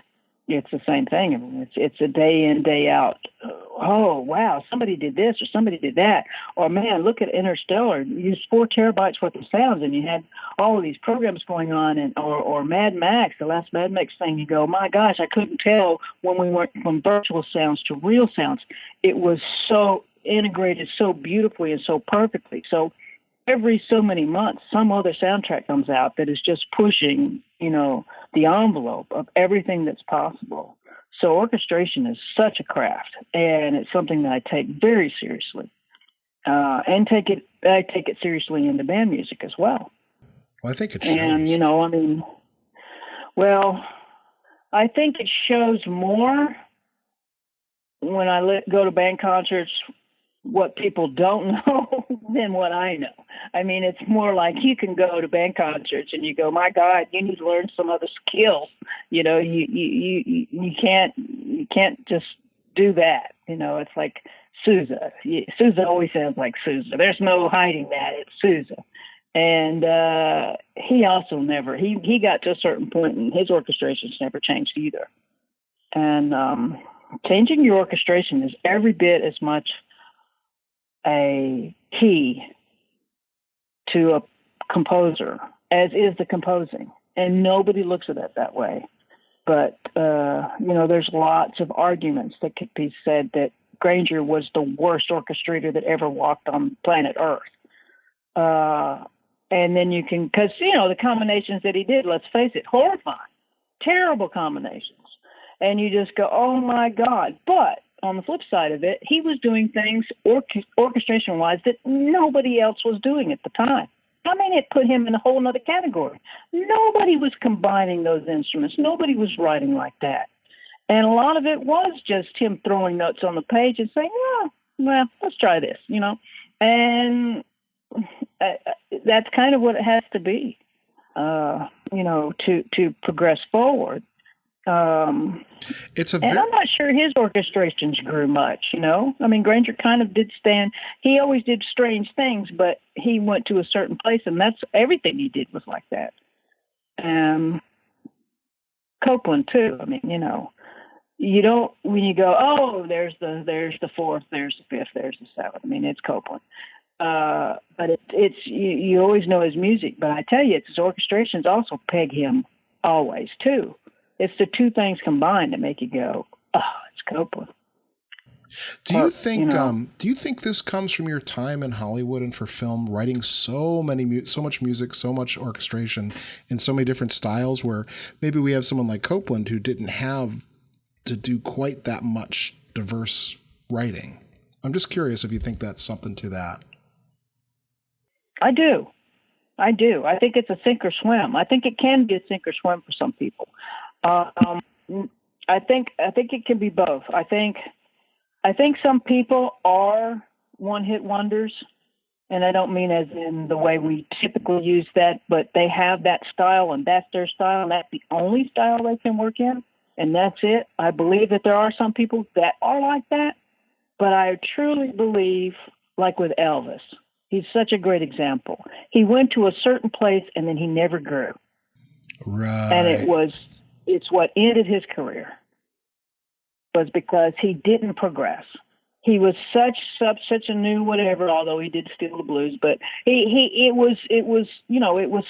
Speaker 1: It's the same thing. I mean, it's a day in, day out. Oh, wow, somebody did this or somebody did that. Or, man, look at Interstellar. You used 4 terabytes worth of sounds, and you had all of these programs going on. And or Mad Max, the last Mad Max thing, you go, my gosh, I couldn't tell when we went from virtual sounds to real sounds. It was so integrated so beautifully and so perfectly. So every so many months, some other soundtrack comes out that is just pushing, you know, the envelope of everything that's possible. So orchestration is such a craft, and it's something that I take very seriously, and I take it seriously into band music as well.
Speaker 2: Well, I think it shows.
Speaker 1: And, you know, I mean, well, I think it shows more when I go to band concerts what people don't know than what I know. I mean, it's more like you can go to band concerts and you go, my God, you need to learn some other skills. You know, you can't just do that. You know, it's like Sousa. Sousa always sounds like Sousa. There's no hiding that. It's Sousa. And he also never, he got to a certain point and his orchestrations never changed either. And changing your orchestration is every bit as much a key to a composer as is the composing. And nobody looks at it that way. But, you know, there's lots of arguments that could be said that Granger was the worst orchestrator that ever walked on planet Earth. And then you can, because, you know, the combinations that he did, let's face it, horrifying, terrible combinations. And you just go, oh, my God. But on the flip side of it, he was doing things orchestration-wise that nobody else was doing at the time. I mean, it put him in a whole other category. Nobody was combining those instruments. Nobody was writing like that. And a lot of it was just him throwing notes on the page and saying, oh, well, let's try this, you know. And that's kind of what it has to be, you know, to progress forward. And I'm not sure his orchestrations grew much, you know. I mean, Granger kind of did he always did strange things, but he went to a certain place, and that's everything he did was like that. Copeland too. I mean, you know, you don't, when you go, oh, there's the fourth, there's the fifth, there's the seventh. I mean, it's Copeland. But it's you always know his music, but I tell you, it's his orchestrations also peg him always too. It's the two things combined that make you go, oh, it's Copeland.
Speaker 2: Do you think this comes from your time in Hollywood and for film, writing so much music, so much orchestration in so many different styles, where maybe we have someone like Copeland who didn't have to do quite that much diverse writing? I'm just curious if you think that's something to that.
Speaker 1: I do. I think it's a sink or swim. I think it can be a sink or swim for some people. I think it can be both. I think some people are one-hit wonders, and I don't mean as in the way we typically use that, but they have that style, and that's their style, and that's the only style they can work in. and that's it. I believe that there are some people that are like that, but I truly believe, like with Elvis, he's such a great example. He went to a certain place and then he never grew.
Speaker 2: Right.
Speaker 1: And it's what ended his career, was because he didn't progress. He was such a new whatever, although he did steal the blues, but it was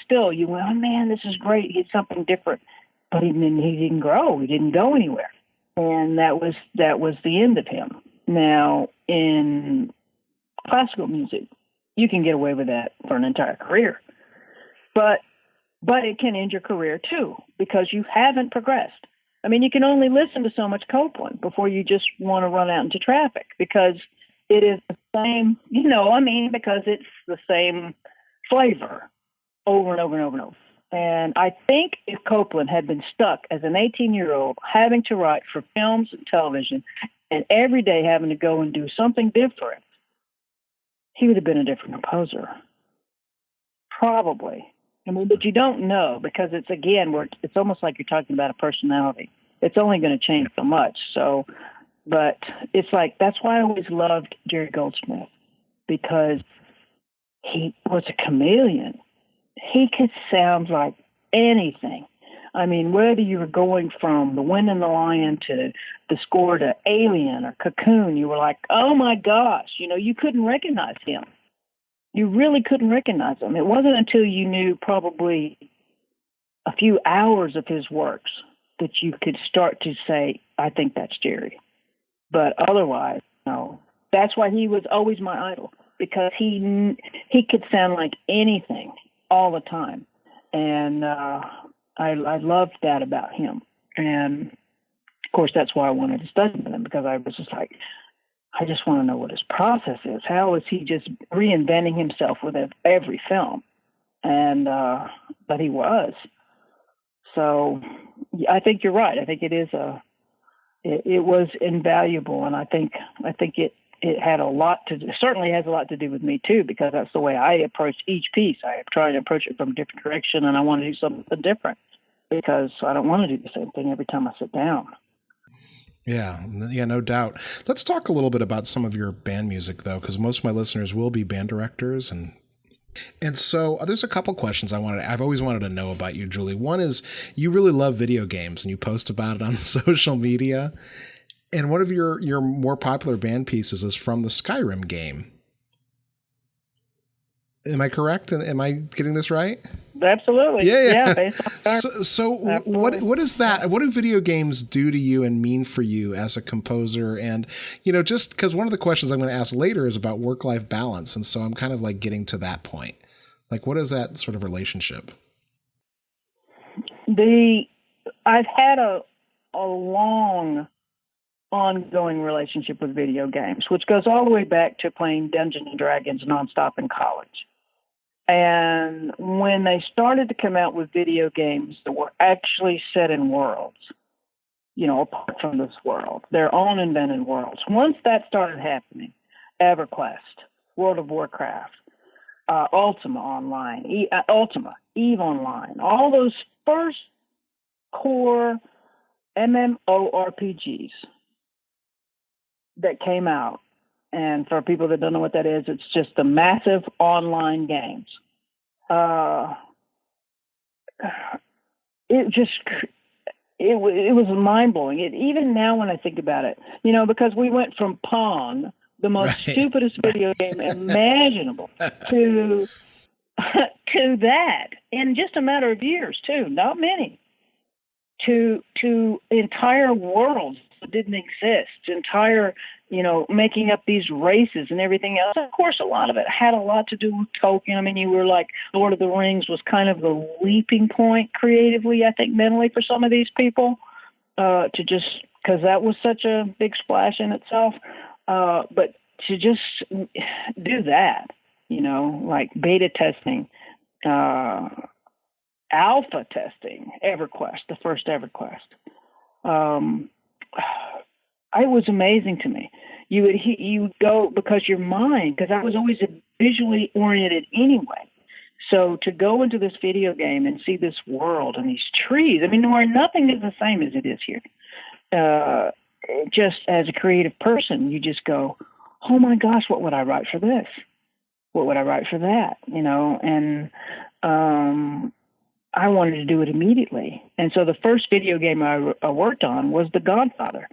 Speaker 1: still, you went, oh man, this is great. He's something different, but he didn't grow. He didn't go anywhere. And that was the end of him. Now, in classical music, you can get away with that for an entire career, but it can end your career too, because you haven't progressed. I mean, you can only listen to so much Copeland before you just want to run out into traffic, because it is the same, because it's the same flavor over and over and over and over. And I think if Copeland had been stuck as an 18-year-old having to write for films and television and every day having to go and do something different, he would have been a different composer. Probably. I mean, but you don't know, because it's almost like you're talking about a personality. It's only going to change so much. So, but it's like, that's why I always loved Jerry Goldsmith, because he was a chameleon. He could sound like anything. I mean, whether you were going from The Wind and the Lion to the score to Alien or Cocoon, you were like, oh my gosh, you couldn't recognize him. You really couldn't recognize him. It wasn't until you knew probably a few hours of his works that you could start to say, I think that's Jerry. But otherwise, no. That's why he was always my idol, because he could sound like anything all the time. And I loved that about him. And, of course, that's why I wanted to study with him, because I was just like, I just want to know what his process is. How is he just reinventing himself with every film? And but he was. So I think you're right. I think it was invaluable, and I think it had a lot to do, certainly has a lot to do with me too, because that's the way I approach each piece. I try to approach it from a different direction, and I want to do something different, because I don't want to do the same thing every time I sit down.
Speaker 2: Yeah, no doubt. Let's talk a little bit about some of your band music, though, because most of my listeners will be band directors, and so there's a couple questions I've always wanted to know about you, Julie. One is, you really love video games, and you post about it on social media. And one of your more popular band pieces is from the Skyrim game. Am I correct? Am I getting this right?
Speaker 1: Absolutely.
Speaker 2: Yeah.
Speaker 1: Based on
Speaker 2: so what is that? What do video games do to you and mean for you as a composer? And, just because one of the questions I'm going to ask later is about work-life balance. And so I'm kind of like getting to that point. Like, what is that sort of relationship?
Speaker 1: I've had a long ongoing relationship with video games, which goes all the way back to playing Dungeons and Dragons nonstop in college. And when they started to come out with video games that were actually set in worlds, apart from this world, their own invented worlds, once that started happening, EverQuest, World of Warcraft, Ultima Online, EVE Online, all those first core MMORPGs that came out. And for people that don't know what that is, it's just the massive online games. It was mind blowing. Even now when I think about it, because we went from Pong, the most stupidest video game imaginable, to that in just a matter of years too, not many, to entire worlds that didn't exist, entire, making up these races and everything else. Of course, a lot of it had a lot to do with Tolkien. I mean, you were like, Lord of the Rings was kind of the leaping point creatively, I think, mentally for some of these people, because that was such a big splash in itself. But to just do that, like beta testing, alpha testing, EverQuest, the first EverQuest. It was amazing to me. You would go, because your mind, because I was always visually oriented anyway. So to go into this video game and see this world and these trees, I mean, where nothing is the same as it is here. uh, just as a creative person, you just go, oh my gosh, what would I write for this? What would I write for that? And I wanted to do it immediately. And so the first video game I worked on was The Godfather.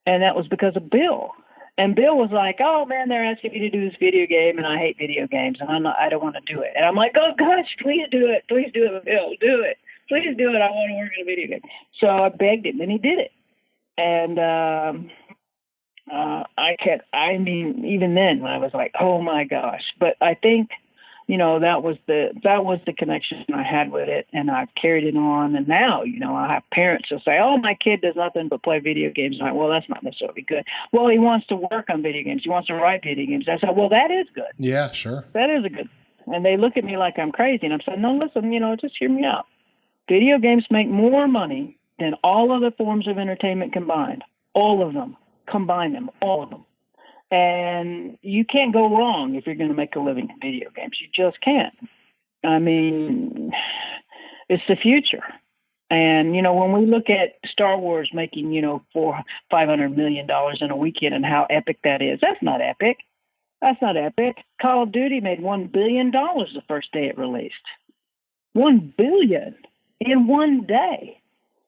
Speaker 1: And that was because of Bill. And Bill was like, oh man, they're asking me to do this video game and I hate video games and I don't want to do it. And I'm like, oh gosh, please do it. Please do it, Bill. Do it. Please do it. I want to work on a video game. So I begged him and he did it. And even then I was like, oh my gosh. But I think, that was the connection I had with it, and I've carried it on. And now, I have parents who say, oh, my kid does nothing but play video games. And I'm like, well, that's not necessarily good. Well, he wants to work on video games. He wants to write video games. I said, well, that is good.
Speaker 2: Yeah, sure.
Speaker 1: That is a good. And they look at me like I'm crazy. And I'm saying, no, listen, just hear me out. Video games make more money than all other forms of entertainment combined. All of them. Combine them. All of them. And you can't go wrong if you're going to make a living in video games. You just can't. I mean, it's the future. And, when we look at Star Wars making, $500 million in a weekend and how epic that is, that's not epic. That's not epic. Call of Duty made $1 billion the first day it released. $1 billion in one day.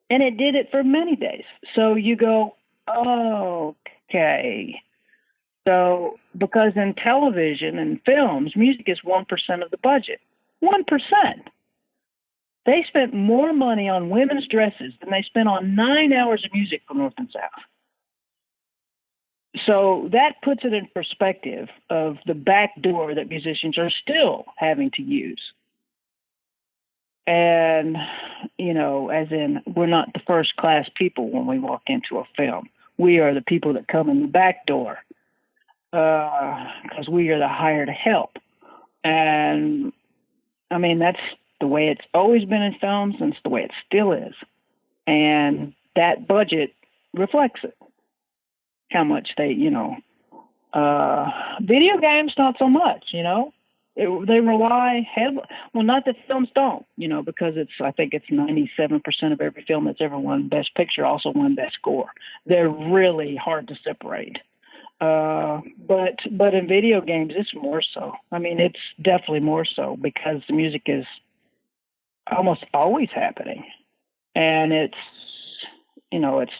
Speaker 1: And it did it for many days. So you go, okay. So, because in television and films, music is 1% of the budget. 1%. They spent more money on women's dresses than they spent on 9 hours of music for North and South. So that puts it in perspective of the back door that musicians are still having to use. And, as in, we're not the first class people when we walk into a film. We are the people that come in the back door. Because we are the hired help. And I mean, that's the way it's always been in films, and it's the way it still is. And that budget reflects it. How much they, video games, not so much, they rely heavily. Well, not that films don't, because I think it's 97% of every film that's ever won Best Picture also won Best Score. They're really hard to separate. But in video games, it's more so. I mean, it's definitely more so because the music is almost always happening. And it's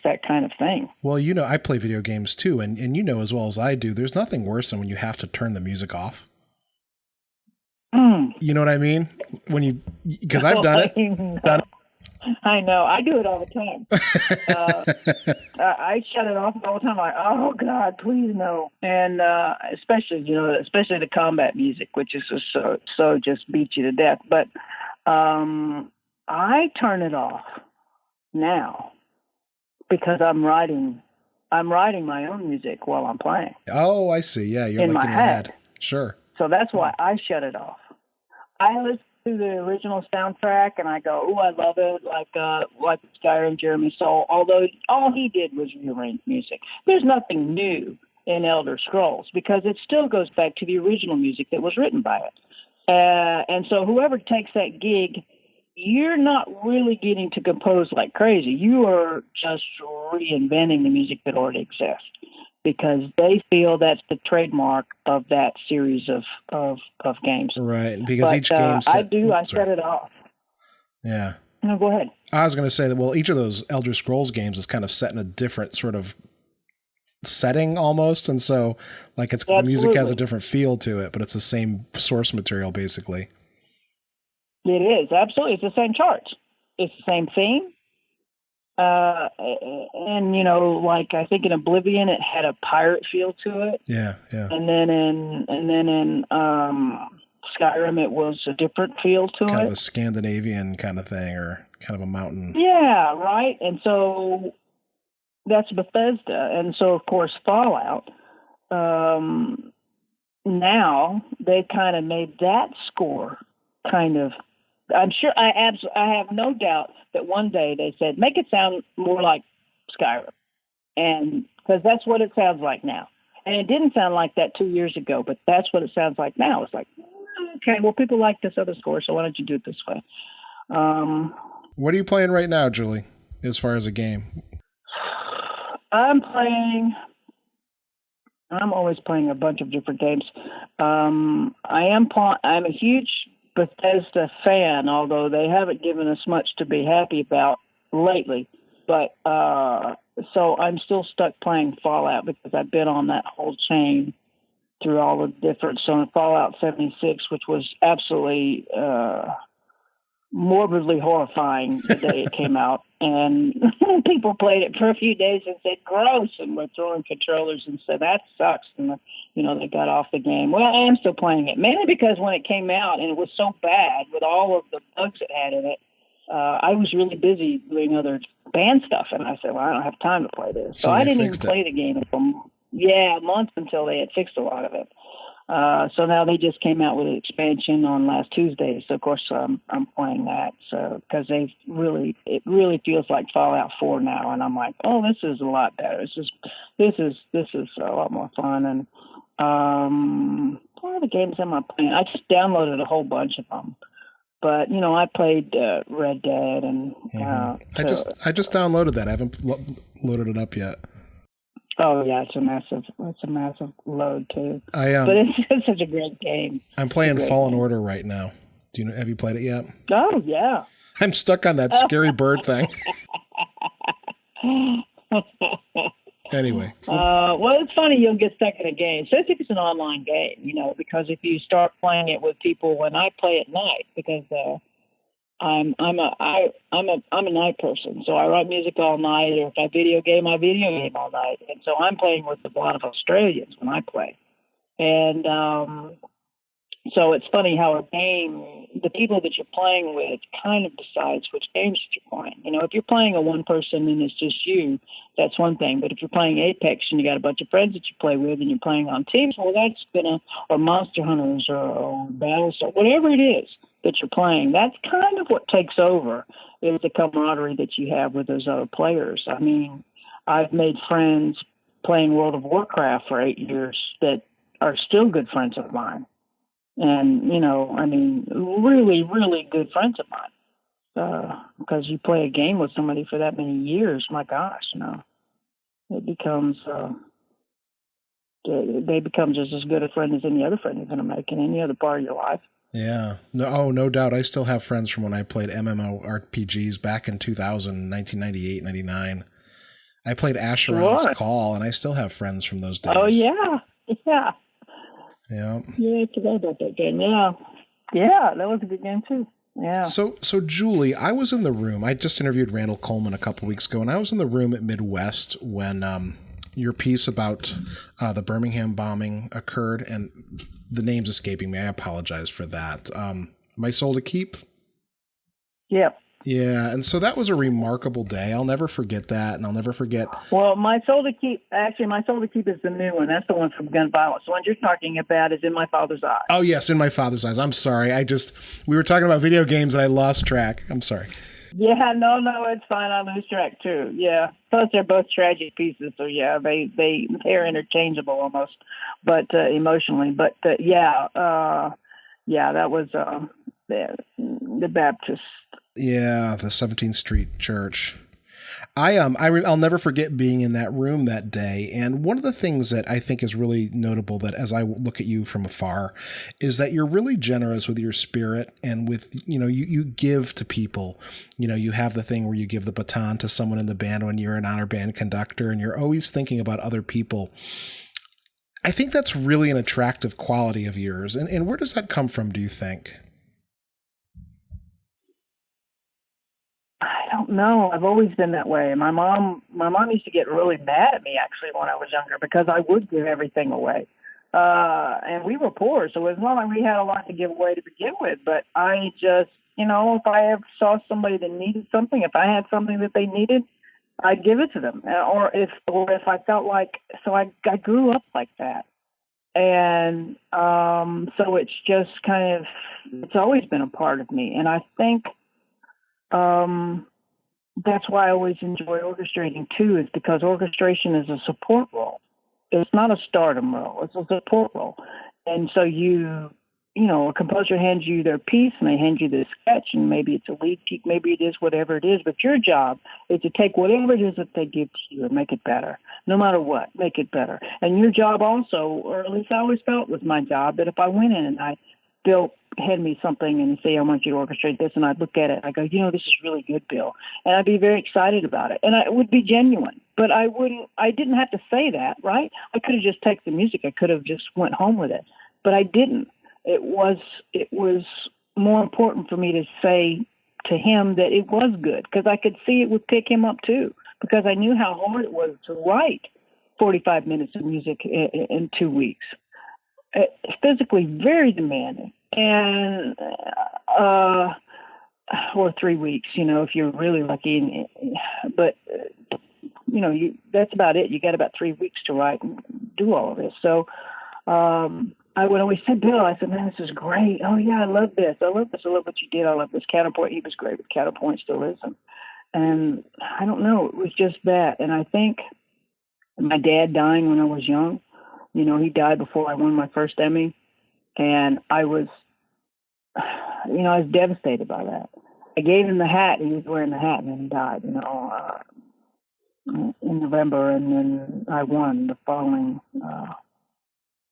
Speaker 1: that kind of thing.
Speaker 2: Well, I play video games too. And as well as I do, there's nothing worse than when you have to turn the music off. You know what I mean? Because I've done it.
Speaker 1: I know. I do it all the time. I shut it off all the time. Like, oh God, please no. And especially the combat music, which is just so just beat you to death. But I turn it off now because I'm writing my own music while I'm playing.
Speaker 2: Oh, I see. Yeah, you're
Speaker 1: in
Speaker 2: like
Speaker 1: my
Speaker 2: in your
Speaker 1: head.
Speaker 2: Sure.
Speaker 1: So that's why I shut it off. I listen to the original soundtrack and I go, oh, I love it, like Skyrim, Jeremy Soule, although all he did was rearrange music. There's nothing new in Elder Scrolls because it still goes back to the original music that was written by it. And so whoever takes that gig, you're not really getting to compose like crazy. You are just reinventing the music that already exists because they feel that's the trademark of that series of games.
Speaker 2: Right, because each game
Speaker 1: I set it off.
Speaker 2: Yeah.
Speaker 1: No, go ahead.
Speaker 2: I was going to say that, well, each of those Elder Scrolls games is kind of set in a different sort of setting almost, and so like the music has a different feel to it, but it's the same source material basically.
Speaker 1: It is, absolutely. It's the same charts. It's the same theme. And like I think in Oblivion it had a pirate feel to it.
Speaker 2: Yeah, yeah.
Speaker 1: And then in Skyrim it was a different feel to it.
Speaker 2: Kind of a Scandinavian kind of thing, or kind of a mountain.
Speaker 1: Yeah, right. And so that's Bethesda. And so of course Fallout. Now they kind of made that score kind of. I'm sure I have no doubt that one day they said, make it sound more like Skyrim. And because that's what it sounds like now. And it didn't sound like that 2 years ago, but that's what it sounds like now. It's like, okay, well, people like this other score, so why don't you do it this way?
Speaker 2: What are you playing right now, Julie, as far as a game?
Speaker 1: I'm playing. I'm always playing a bunch of different games. I'm a huge Bethesda fan, although they haven't given us much to be happy about lately. But so I'm still stuck playing Fallout because I've been on that whole chain through all the different. So in Fallout 76, which was absolutely morbidly horrifying the day it came out, and people played it for a few days and said gross, and were throwing controllers and said that sucks, and they got off the game. Well, I am still playing it, mainly because when it came out and it was so bad with all of the bugs it had in it, I was really busy doing other band stuff, and I said, well, I don't have time to play this, so I didn't even play the game until months until they had fixed a lot of it. So now they just came out with an expansion on last Tuesday. So of course I'm playing that. So because it really feels like Fallout 4 now, and I'm like, oh, this is a lot better. This is a lot more fun. And what other games am I playing? I just downloaded a whole bunch of them. But I played Red Dead, and
Speaker 2: I just downloaded that. I haven't loaded it up yet.
Speaker 1: Oh yeah, it's a massive load too.
Speaker 2: But
Speaker 1: it's such a great game.
Speaker 2: I'm playing Fallen Order right now. Have you played it yet?
Speaker 1: Oh yeah.
Speaker 2: I'm stuck on that scary bird thing. Anyway.
Speaker 1: Well, it's funny you'll get stuck in a game, especially if it's an online game. Because if you start playing it with people, when I play at night, because I'm a night person, so I write music all night, or if I video game all night, and so I'm playing with a lot of Australians when I play, and so it's funny how a game, the people that you're playing with, kind of decides which games that you're playing. If you're playing a one person and it's just you, that's one thing. But if you're playing Apex and you got a bunch of friends that you play with and you're playing on teams, well, that's or Monster Hunters or Battlestar, whatever it is that you're playing, that's kind of what takes over, is the camaraderie that you have with those other players. I mean, I've made friends playing World of Warcraft for 8 years that are still good friends of mine. And, really, really good friends of mine. Because you play a game with somebody for that many years, my gosh, it becomes, they become just as good a friend as any other friend you're going to make in any other part of your life.
Speaker 2: Yeah. No doubt. I still have friends from when I played MMORPGs back in 2000, 1998, 99. I played Asheron's Call, and I still have friends from those days.
Speaker 1: Oh, yeah. Yeah.
Speaker 2: Yeah.
Speaker 1: Yeah, I forgot about that game. Yeah. Yeah, that was a good game too. Yeah.
Speaker 2: So Julie, I was in the room. I just interviewed Randall Coleman a couple weeks ago, and I was in the room at Midwest when your piece about the Birmingham bombing occurred, and the name's escaping me. I apologize for that. My Soul to Keep?
Speaker 1: Yep.
Speaker 2: Yeah, and so that was a remarkable day. I'll never forget that, and I'll never forget.
Speaker 1: Well, My Soul to Keep is the new one. That's the one from Gun Violence. The one you're talking about is In My Father's Eyes.
Speaker 2: Oh, yes, In My Father's Eyes. I'm sorry. We were talking about video games, and I lost track. I'm sorry.
Speaker 1: Yeah, no, it's fine. I lose track, too. Yeah. Plus, they're both tragic pieces, so yeah, they're interchangeable almost, but emotionally. But, that was the Baptist.
Speaker 2: Yeah, the 17th Street Church. I'll never forget being in that room that day. And one of the things that I think is really notable, that as I look at you from afar, is that you're really generous with your spirit, and with, you give to people. You have the thing where you give the baton to someone in the band when you're an honor band conductor, and you're always thinking about other people. I think that's really an attractive quality of yours. And where does that come from, do you think?
Speaker 1: I don't know. I've always been that way. My mom used to get really mad at me, actually, when I was younger, because I would give everything away. And we were poor, so it's not like we had a lot to give away to begin with. But I just, if I ever saw somebody that needed something, if I had something that they needed, I'd give it to them. Or if I felt like, so I grew up like that. And so it's just it's always been a part of me. And I think that's why I always enjoy orchestrating too, is because orchestration is a support role. It's not a stardom role. It's a support role. And so you a composer hands you their piece and they hand you the sketch, and maybe it's a lead peak, maybe it is whatever it is, but your job is to take whatever it is that they give to you and make it better, no matter what, make it better. And your job also, or at least I always felt was my job, that if I went in and Bill hand me something and say, I want you to orchestrate this, and I'd look at it and I go, this is really good, Bill. And I'd be very excited about it. And I would be genuine, but I didn't have to say that, right? I could have just taken the music. I could have just went home with it, but I didn't. It was more important for me to say to him that it was good, because I could see it would pick him up too, because I knew how hard it was to write 45 minutes of music in 2 weeks. It's physically very demanding, and or 3 weeks, if you're really lucky. But that's about it. You got about 3 weeks to write and do all of this. So I would always say, Bill, I said, man, this is great. Oh yeah, I love this. I love this. I love what you did. I love this counterpoint. He was great with counterpoint, still is. And I don't know, it was just that. And I think my dad dying when I was young, he died before I won my first Emmy. And I was devastated by that. I gave him the hat. He was wearing the hat, and then he died, in November. And then I won the following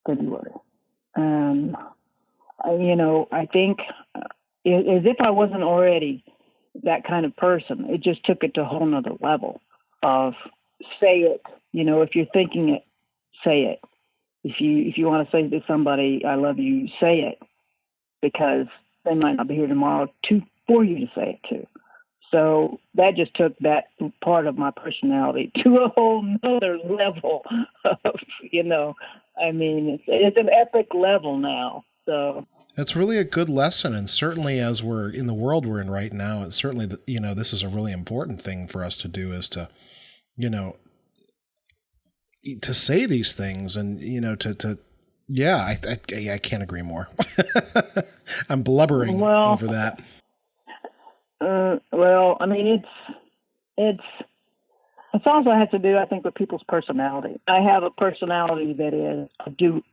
Speaker 1: February. And, I think as if I wasn't already that kind of person, it just took it to a whole nother level of say it. If you're thinking it, say it. If you want to say to somebody, I love you, say it, because they might not be here tomorrow for you to say it to. So that just took that part of my personality to a whole nother level of, it's an epic level now. So
Speaker 2: it's really a good lesson. And certainly as we're in the world we're in right now, it's certainly, this is a really important thing for us to do, is to, to say these things and, I can't agree more. I'm blubbering over that.
Speaker 1: It's also has to do, I think, with people's personality. I have a personality that is a do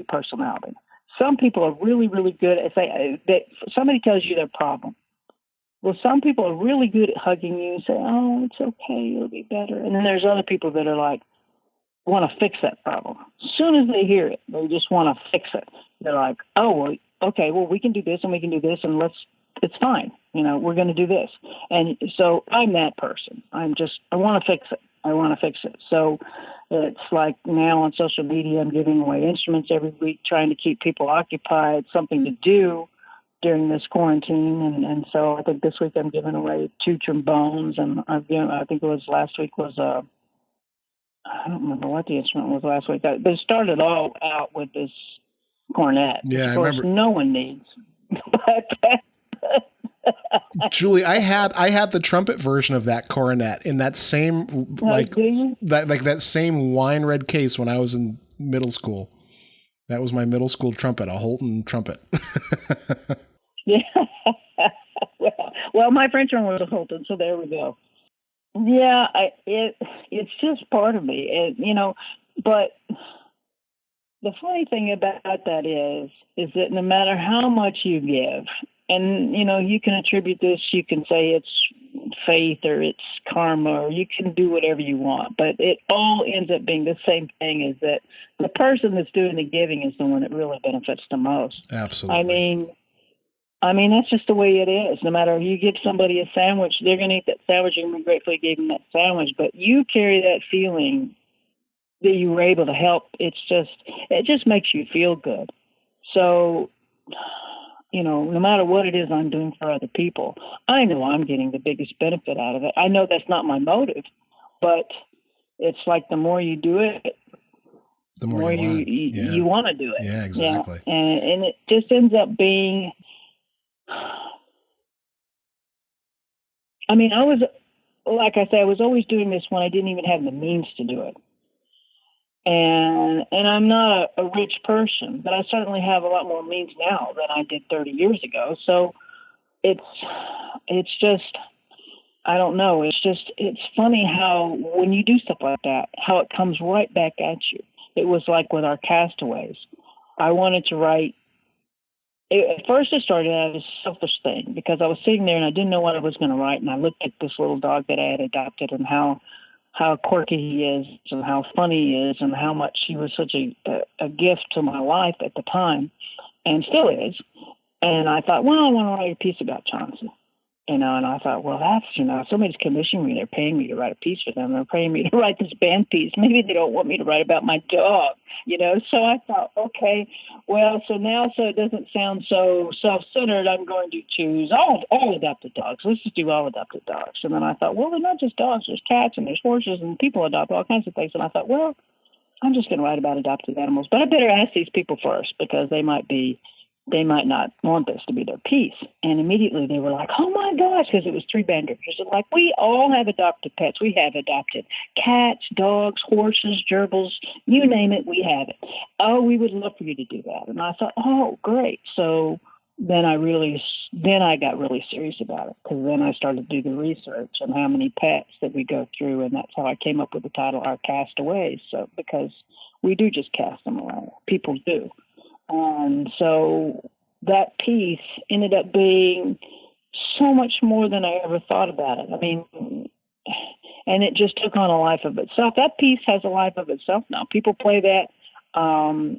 Speaker 1: personality. Some people are really, really good at saying that somebody tells you their problem. Well, some people are really good at hugging you and say, oh, it's okay, it'll be better. And then there's other people that are like, want to fix that problem. As soon as they hear it, they just want to fix it. They're like, oh, well, okay, well, we can do this and we can do this, and it's fine. We're going to do this. And so I'm that person. I want to fix it. I want to fix it. So it's like now on social media, I'm giving away instruments every week, trying to keep people occupied, something to do during this quarantine. And so I think this week I'm giving away 2 trombones, and I think it was last week was I don't remember what the instrument was last week. But it started all out with this cornet.
Speaker 2: Yeah,
Speaker 1: of course,
Speaker 2: I remember.
Speaker 1: No one needs.
Speaker 2: Julie, I had the trumpet version of that cornet in that same that same wine red case when I was in middle school. That was my middle school trumpet, a Holton trumpet.
Speaker 1: Yeah. Well, my French one was a Holton, so there we go. Yeah, it's just part of me, and but the funny thing about that is that no matter how much you give, and you can attribute this, you can say it's faith or it's karma, or you can do whatever you want, but it all ends up being the same thing, is that the person that's doing the giving is the one that really benefits the most.
Speaker 2: Absolutely.
Speaker 1: I mean, that's just the way it is. No matter if you give somebody a sandwich, they're going to eat that sandwich. You're going to be grateful you gave them that sandwich. But you carry that feeling that you were able to help. It just makes you feel good. So, no matter what it is I'm doing for other people, I know I'm getting the biggest benefit out of it. I know that's not my motive, but it's like the more you do it, the more you want to do it.
Speaker 2: Yeah, exactly.
Speaker 1: Yeah. And it just ends up being... I was always doing this when I didn't even have the means to do it. And I'm not a rich person, but I certainly have a lot more means now than I did 30 years ago. So it's just, I don't know. It's funny how when you do stuff like that, how it comes right back at you. It was like with our Castaways. I wanted to write At first it started out as a selfish thing because I was sitting there and I didn't know what I was going to write. And I looked at this little dog that I had adopted and how quirky he is and how funny he is and how much he was such a gift to my life at the time and still is. And I thought, well, I want to write a piece about Chauncey. And I thought, well, that's, somebody's commissioning me. They're paying me to write a piece for them. They're paying me to write this band piece. Maybe they don't want me to write about my dog, So I thought, okay, well, so it doesn't sound so self-centered, I'm going to choose all adopted dogs. Let's just do all adopted dogs. And then I thought, well, they're not just dogs. There's cats and there's horses and people adopt all kinds of things. And I thought, well, I'm just going to write about adopted animals. But I better ask these people first because they might not want this to be their piece. And immediately they were like, oh my gosh, because it was 3 banders. They're like, we all have adopted pets. We have adopted cats, dogs, horses, gerbils, you name it, we have it. Oh, we would love for you to do that. And I thought, oh, great. So then I got really serious about it because then I started to do the research on how many pets that we go through. And that's how I came up with the title, Our Castaways. So because we do just cast them away. People do. And so that piece ended up being so much more than I ever thought about it. I mean, and it just took on a life of itself. That piece has a life of itself now. People play that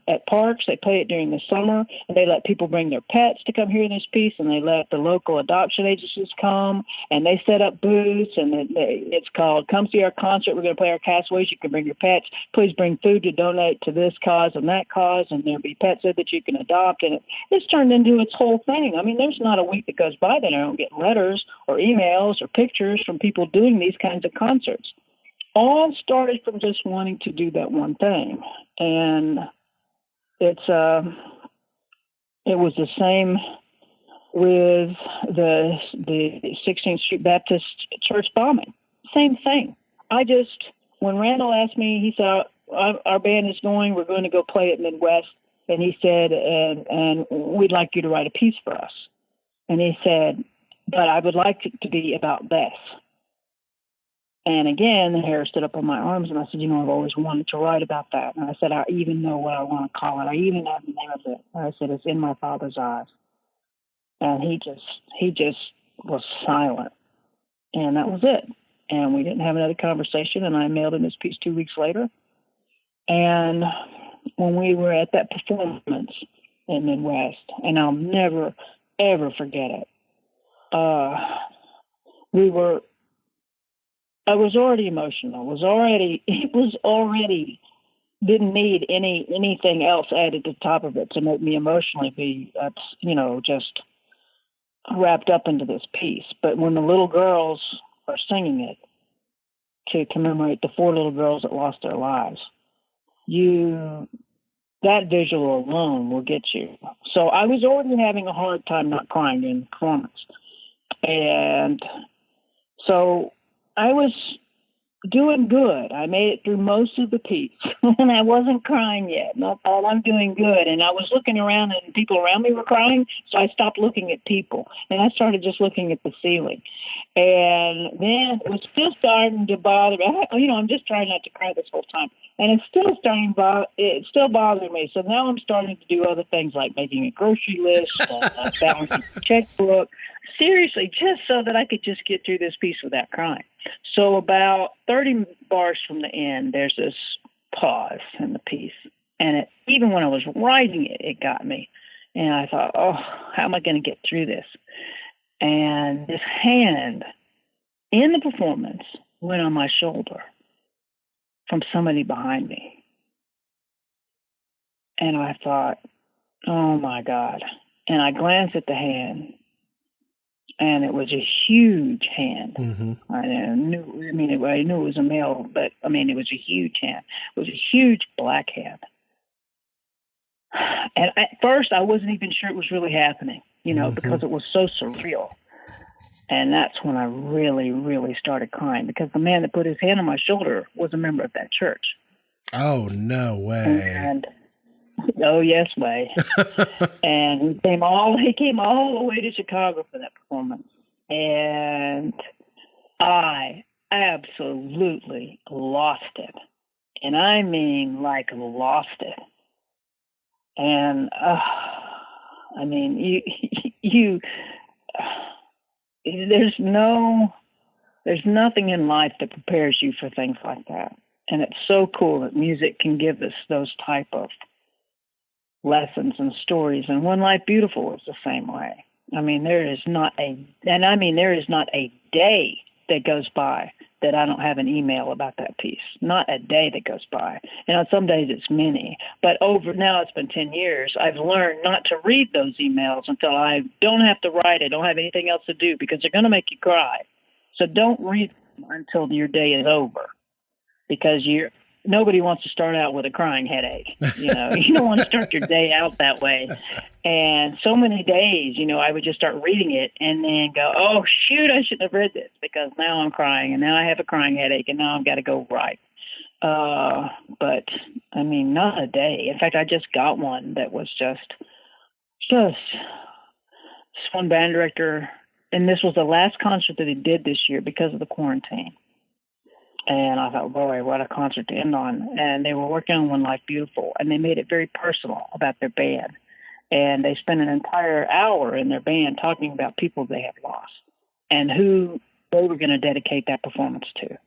Speaker 1: at parks. They play it during the summer, and they let people bring their pets to come hear this piece, and they let the local adoption agencies come, and they set up booths, and it's called Come See Our Concert. We're going to play our castaways. You can bring your pets. Please bring food to donate to this cause and that cause, and there'll be pets there that you can adopt, and it's turned into its whole thing. I mean, there's not a week that goes by that I don't get letters or emails or pictures from people doing these kinds of concerts. All started from just wanting to do that one thing. And it was the same with the 16th Street Baptist Church bombing. Same thing. When Randall asked me, he said, our band is going, we're going to go play at Midwest. And he said, and we'd like you to write a piece for us. And he said, but I would like it to be about Bess. And again, the hair stood up on my arms, and I said, I've always wanted to write about that. And I said, I even know what I want to call it. I even have the name of it. And I said, it's In My Father's Eyes. And he just was silent. And that was it. And we didn't have another conversation, and I mailed him his piece 2 weeks later. And when we were at that performance in Midwest, and I'll never, ever forget it, I was already emotional. Didn't need anything else added to the top of it to make me emotionally be, just wrapped up into this piece. But when the little girls are singing it to commemorate the 4 little girls that lost their lives, that visual alone will get you. So I was already having a hard time not crying in the performance. And so I was doing good. I made it through most of the piece, and I wasn't crying yet. And I thought, I'm doing good. And I was looking around, and people around me were crying, so I stopped looking at people, and I started just looking at the ceiling. And then it was still starting to bother me. I'm just trying not to cry this whole time, and it's still bothering me. So now I'm starting to do other things like making a grocery list, balancing the checkbook. Seriously, just so that I could just get through this piece without crying. So about 30 bars from the end, there's this pause in the piece. And even when I was writing it, it got me. And I thought, oh, how am I going to get through this? And this hand in the performance went on my shoulder from somebody behind me. And I thought, oh my God. And I glanced at the hand. And it was a huge hand. Mm-hmm. I knew it was a male, but it was a huge hand. It was a huge black hand. And at first, I wasn't even sure it was really happening, mm-hmm. because it was so surreal. And that's when I really, really started crying, because the man that put his hand on my shoulder was a member of that church.
Speaker 2: Oh, no way.
Speaker 1: Oh, yes, way. And he came all the way to Chicago for that performance. And I absolutely lost it. And I mean, like, lost it. And I mean, you, there's nothing in life that prepares you for things like that. And it's so cool that music can give us those type of lessons and stories. And One Life Beautiful is the same way. I mean, there is not a day that goes by that I don't have an email about that piece. Not a day that goes by. And on some days it's many. But now it's been 10 years, I've learned not to read those emails until I don't have to write it, don't have anything else to do, because they're going to make you cry. So don't read them until your day is over, because nobody wants to start out with a crying headache. You don't want to start your day out that way. And so many days, I would just start reading it and then go, oh, shoot, I shouldn't have read this, because now I'm crying and now I have a crying headache and now I've got to go write. But I mean, not a day. In fact, I just got one that was just one band director. And this was the last concert that he did this year because of the quarantine. And I thought, boy, what a concert to end on. And they were working on One Life Beautiful, and they made it very personal about their band. And they spent an entire hour in their band talking about people they had lost and who they were going to dedicate that performance to.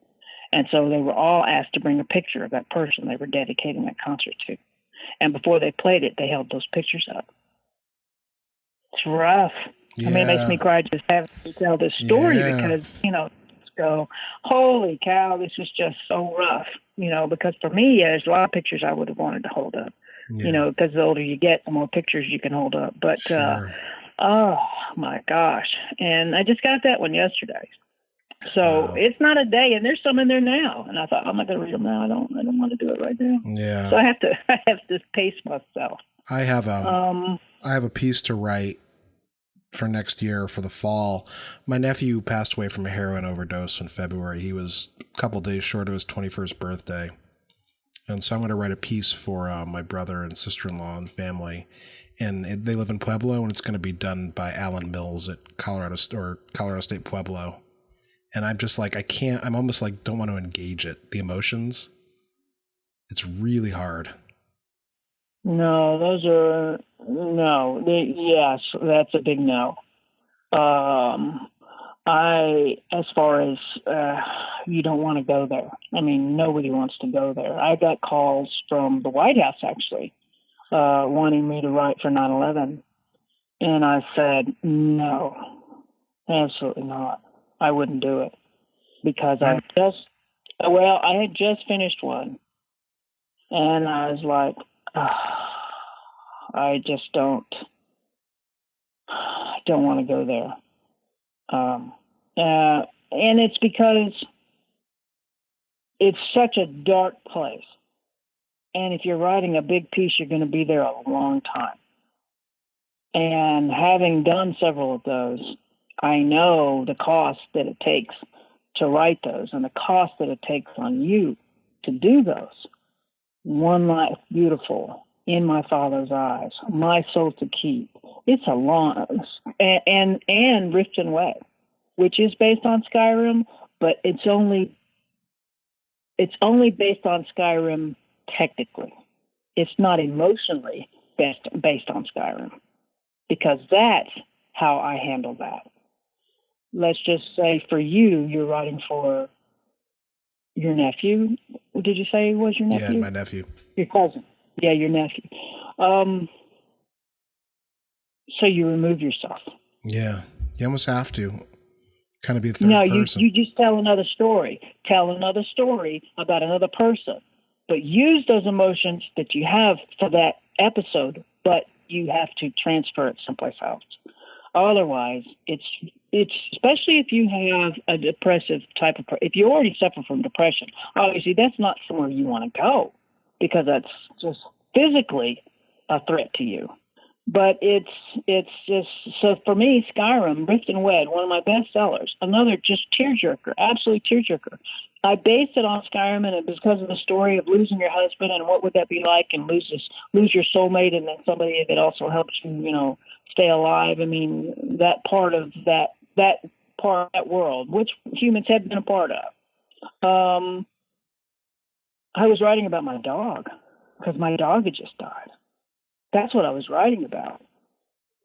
Speaker 1: And so they were all asked to bring a picture of that person they were dedicating that concert to. And before they played it, they held those pictures up. It's rough. Yeah. I mean, it makes me cry just having to tell this story because, go, holy cow, this was just so rough, because for me, there's a lot of pictures I would have wanted to hold up, because the older you get, the more pictures you can hold up. But, sure. Oh my gosh. And I just got that one yesterday. So It's not a day, and there's some in there now. And I thought, I'm not going to read them now. I don't want to do it right now.
Speaker 2: Yeah.
Speaker 1: So I have to pace myself.
Speaker 2: I have a piece to write for next year for the fall. My nephew passed away from a heroin overdose in February. He was a couple days short of his 21st birthday. And so I'm going to write a piece for my brother and sister-in-law and family. And they live in Pueblo, and it's going to be done by Alan Mills at Colorado State Pueblo. And I'm just like, I'm almost like, don't want to engage it. The emotions. It's really hard.
Speaker 1: No, yes, that's a big no. As far as, you don't want to go there. I mean, nobody wants to go there. I got calls from the White House, actually, wanting me to write for 9/11. And I said, no, absolutely not. I wouldn't do it, because I had just finished one, and I was like, I just don't want to go there. And it's because it's such a dark place. And if you're writing a big piece, you're going to be there a long time. And having done several of those, I know the cost that it takes to write those and the cost that it takes on you to do those. One Life Beautiful, In My Father's Eyes, My Soul to Keep. It's a long, and Rift and Wed, which is based on Skyrim, but it's only based on Skyrim technically. It's not emotionally based on Skyrim, because that's how I handle that. Let's just say for you're writing for your nephew. Did you say it was your nephew?
Speaker 2: Yeah, my nephew.
Speaker 1: Your cousin. Yeah, your nephew. So you remove yourself.
Speaker 2: Yeah, you almost have to kind of be the third person.
Speaker 1: You just tell another story. Tell another story about another person. But use those emotions that you have for that episode, but you have to transfer it someplace else. Otherwise, it's especially if you have a depressive type of, if you already suffer from depression, obviously that's not somewhere you want to go, because that's just physically a threat to you. But it's just, so for me, Skyrim, Rift and Wed, one of my best sellers, another just tearjerker, absolute tearjerker. I based it on Skyrim, and it was because of the story of losing your husband and what would that be like, and lose your soulmate, and then somebody that also helps you, stay alive. I mean, that part of that world, which humans have been a part of. I was writing about my dog, because my dog had just died. That's what I was writing about.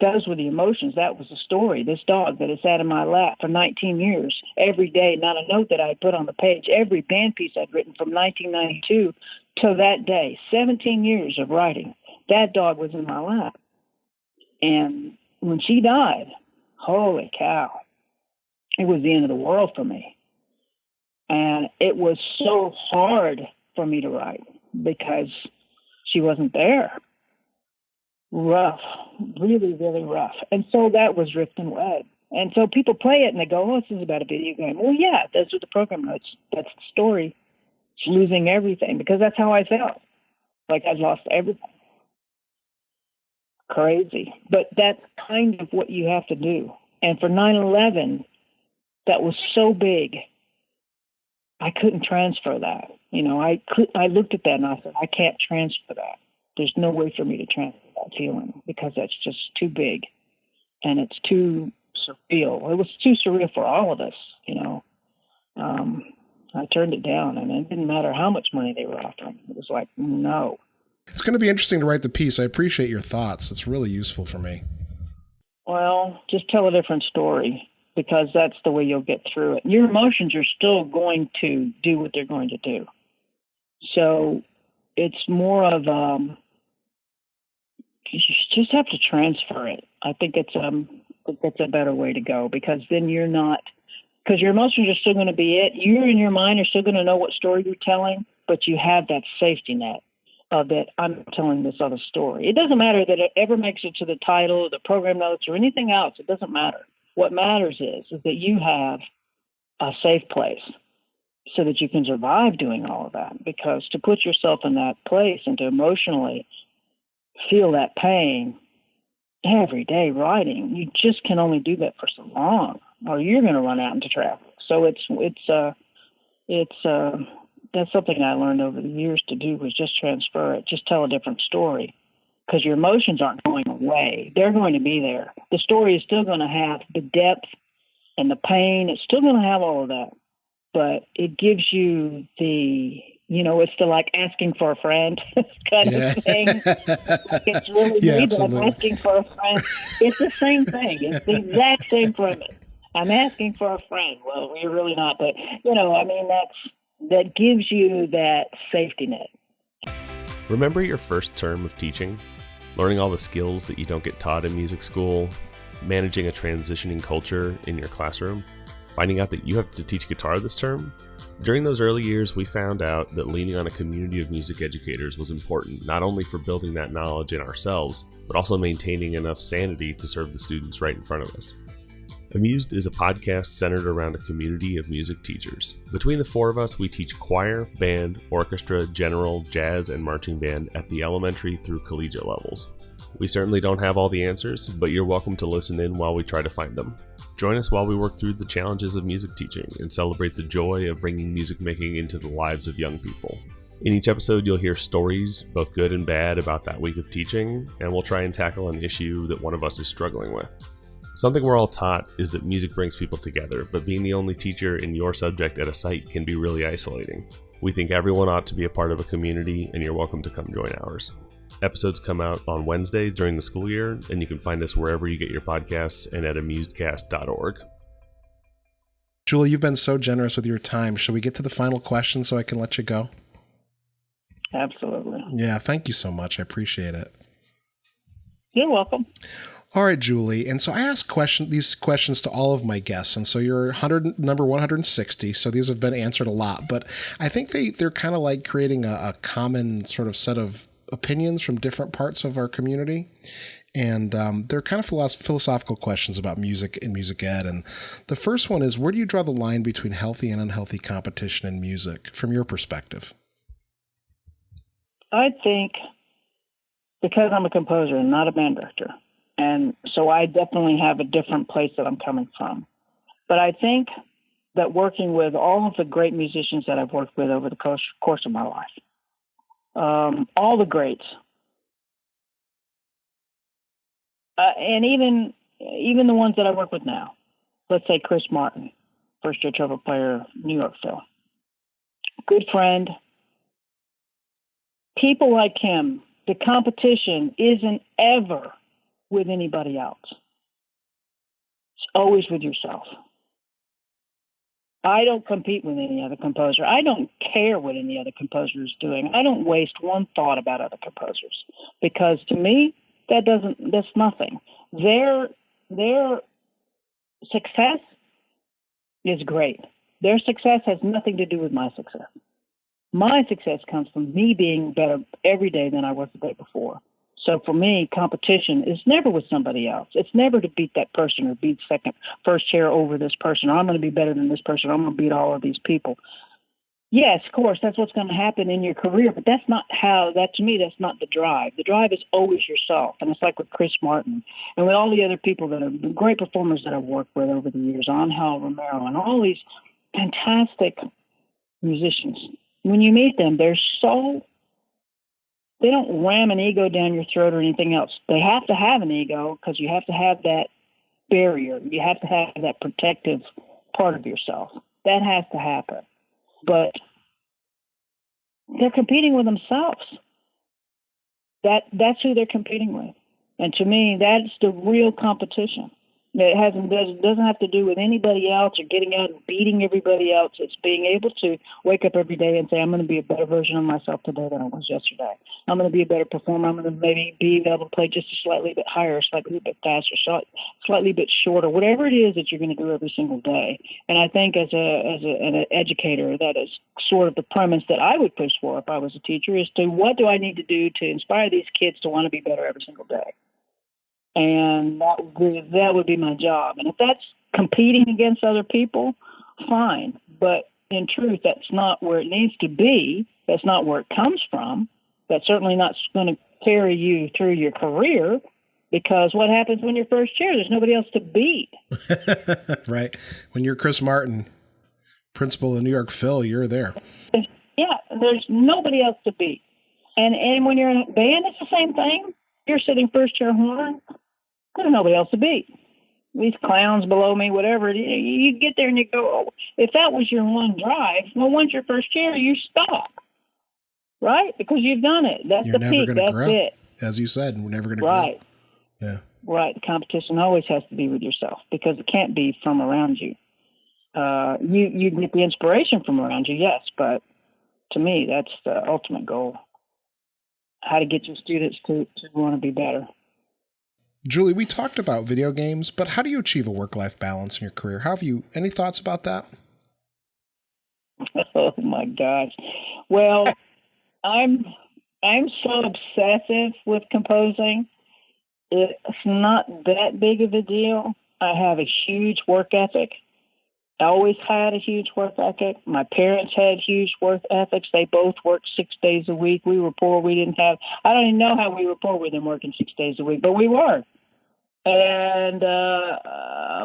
Speaker 1: those were the emotions. That was the story. This dog that has sat in my lap for 19 years, every day, not a note that I put on the page, every band piece I'd written from 1992 to that day, 17 years of writing, that dog was in my lap. And when she died, holy cow, it was the end of the world for me. And it was so hard for me to write because she wasn't there. Rough, really, really rough. And so that was Rift and Wed. And so people play it and they go, oh, this is about a video game. Well, yeah, those are the program notes. That's the story. It's losing everything, because that's how I felt. Like I'd lost everything. Crazy. But that's kind of what you have to do. And for 9/11, that was so big, I couldn't transfer that. I looked at that and I said, I can't transfer that. There's no way for me to transfer that feeling, because that's just too big and it's too surreal. It was too surreal for all of us, I turned it down, and it didn't matter how much money they were offering. It was like, no.
Speaker 2: It's going to be interesting to write the piece. I appreciate your thoughts. It's really useful for me.
Speaker 1: Well, just tell a different story, because that's the way you'll get through it. Your emotions are still going to do what they're going to do. So it's more of you just have to transfer it. I think that's a better way to go, because then you're not, because your emotions are still going to be it. You in your mind are still going to know what story you're telling, but you have that safety net of that I'm telling this other story. It doesn't matter that it ever makes it to the title or the program notes or anything else. It doesn't matter. What matters is that you have a safe place so that you can survive doing all of that. Because to put yourself in that place and to emotionally feel that pain every day writing, you just can only do that for so long, or you're going to run out into traffic. So that's something I learned over the years to do, was just transfer it, just tell a different story, because your emotions aren't going away. They're going to be there. The story is still going to have the depth and the pain. It's still going to have all of that, but it gives you it's the like asking for a friend kind of thing. Like it's really me that I'm asking for a friend. It's the same thing. It's the exact same premise. I'm asking for a friend. Well, we're really not, but that gives you that safety net.
Speaker 3: Remember your first term of teaching? Learning all the skills that you don't get taught in music school, managing a transitioning culture in your classroom, finding out that you have to teach guitar this term? During those early years, we found out that leaning on a community of music educators was important, not only for building that knowledge in ourselves, but also maintaining enough sanity to serve the students right in front of us. Amused is a podcast centered around a community of music teachers. Between the four of us, we teach choir, band, orchestra, general, jazz, and marching band at the elementary through collegiate levels. We certainly don't have all the answers, but you're welcome to listen in while we try to find them. Join us while we work through the challenges of music teaching and celebrate the joy of bringing music making into the lives of young people. In each episode, you'll hear stories, both good and bad, about that week of teaching, and we'll try and tackle an issue that one of us is struggling with. Something we're all taught is that music brings people together, but being the only teacher in your subject at a site can be really isolating. We think everyone ought to be a part of a community, and you're welcome to come join ours. Episodes come out on Wednesdays during the school year, and you can find us wherever you get your podcasts and at amusedcast.org.
Speaker 2: Julie, you've been so generous with your time. Shall we get to the final question so I can let you go?
Speaker 1: Absolutely.
Speaker 2: Yeah, thank you so much. I appreciate it.
Speaker 1: You're welcome.
Speaker 2: All right, Julie. And so I ask these questions to all of my guests. And so you're number 160. So these have been answered a lot. But I think they're kind of like creating a common sort of set of opinions from different parts of our community. And they're kind of philosophical questions about music and music ed. And the first one is, where do you draw the line between healthy and unhealthy competition in music from your perspective?
Speaker 1: I think because I'm a composer and not a band director, and so I definitely have a different place that I'm coming from. But I think that working with all of the great musicians that I've worked with over the course of my life, all the greats, and even the ones that I work with now, let's say Chris Martin, first-year trumpet player, New York Phil, good friend. People like him, the competition isn't ever with anybody else. It's always with yourself. I don't compete with any other composer. I don't care what any other composer is doing. I don't waste one thought about other composers, because to me, that's nothing. Their success is great. Their success has nothing to do with my success. My success comes from me being better every day than I was the day before. So for me, competition is never with somebody else. It's never to beat that person or beat first chair over this person, or I'm going to be better than this person, or I'm going to beat all of these people. Yes, of course, that's what's going to happen in your career, but to me, that's not the drive. The drive is always yourself. And it's like with Chris Martin and with all the other people that are great performers that I've worked with over the years, Angel Romero, and all these fantastic musicians. When you meet them, they don't ram an ego down your throat or anything else. They have to have an ego, because you have to have that barrier. You have to have that protective part of yourself. That has to happen. But they're competing with themselves. That's who they're competing with. And to me, that's the real competition. It doesn't have to do with anybody else or getting out and beating everybody else. It's being able to wake up every day and say, I'm going to be a better version of myself today than I was yesterday. I'm going to be a better performer. I'm going to maybe be able to play just a slightly bit higher, slightly bit faster, slightly bit shorter, whatever it is that you're going to do every single day. And I think as an educator, that is sort of the premise that I would push for if I was a teacher, is to what do I need to do to inspire these kids to want to be better every single day? And that would be my job. And if that's competing against other people, fine. But in truth, that's not where it needs to be. That's not where it comes from. That's certainly not going to carry you through your career, because what happens when you're first chair? There's nobody else to beat.
Speaker 2: Right. When you're Chris Martin, principal of New York Phil, you're there.
Speaker 1: Yeah, there's nobody else to beat. And when you're in a band, it's the same thing. You're sitting first chair horn. There's nobody else to beat. These clowns below me, whatever. You get there and you go, oh, if that was your one drive, well, once you're first chair, you stop. Right? Because you've done it. That's
Speaker 2: You're
Speaker 1: the peak. That's
Speaker 2: grow.
Speaker 1: It.
Speaker 2: As you said, we're never going to
Speaker 1: grow.
Speaker 2: Yeah.
Speaker 1: Right. The competition always has to be with yourself, because it can't be from around you. You get the inspiration from around you, yes, but to me, that's the ultimate goal. How to get your students to want to be better.
Speaker 2: Julie, we talked about video games, but how do you achieve a work-life balance in your career? Any thoughts about that?
Speaker 1: Oh my gosh. Well, I'm so obsessive with composing. It's not that big of a deal. I have a huge work ethic. I always had a huge work ethic. My parents had huge work ethics. They both worked 6 days a week. We were poor. I don't even know how we were poor with them working 6 days a week, but we were. And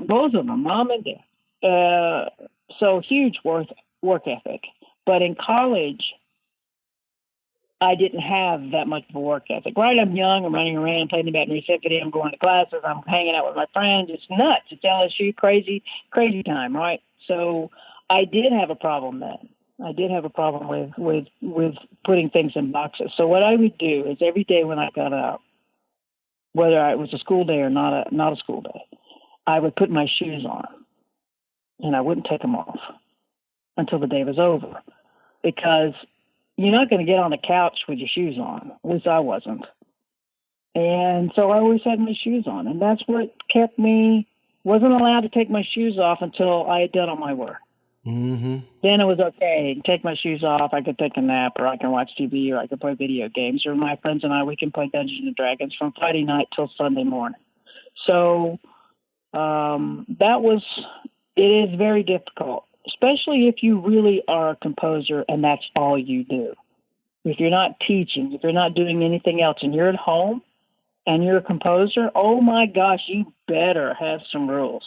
Speaker 1: both of them, mom and dad. So huge work ethic. But in college, I didn't have that much of a work ethic. Right? I'm young. I'm running around, playing the Baton Symphony. I'm going to classes. I'm hanging out with my friends. It's nuts. It's LSU, crazy time, right? So I did have a problem then. I did have a problem with putting things in boxes. So what I would do is every day when I got up, whether it was a school day or not a school day, I would put my shoes on, and I wouldn't take them off until the day was over, because you're not going to get on the couch with your shoes on. At least I wasn't. And so I always had my shoes on, and that's what kept me, wasn't allowed to take my shoes off until I had done all my work.
Speaker 2: Mm-hmm.
Speaker 1: Then it was okay. Take my shoes off. I could take a nap, or I can watch TV, or I could play video games, or my friends and I, we can play Dungeons and Dragons from Friday night till Sunday morning. So it is very difficult, especially if you really are a composer and that's all you do. If you're not teaching, if you're not doing anything else, and you're at home and you're a composer, oh my gosh, you better have some rules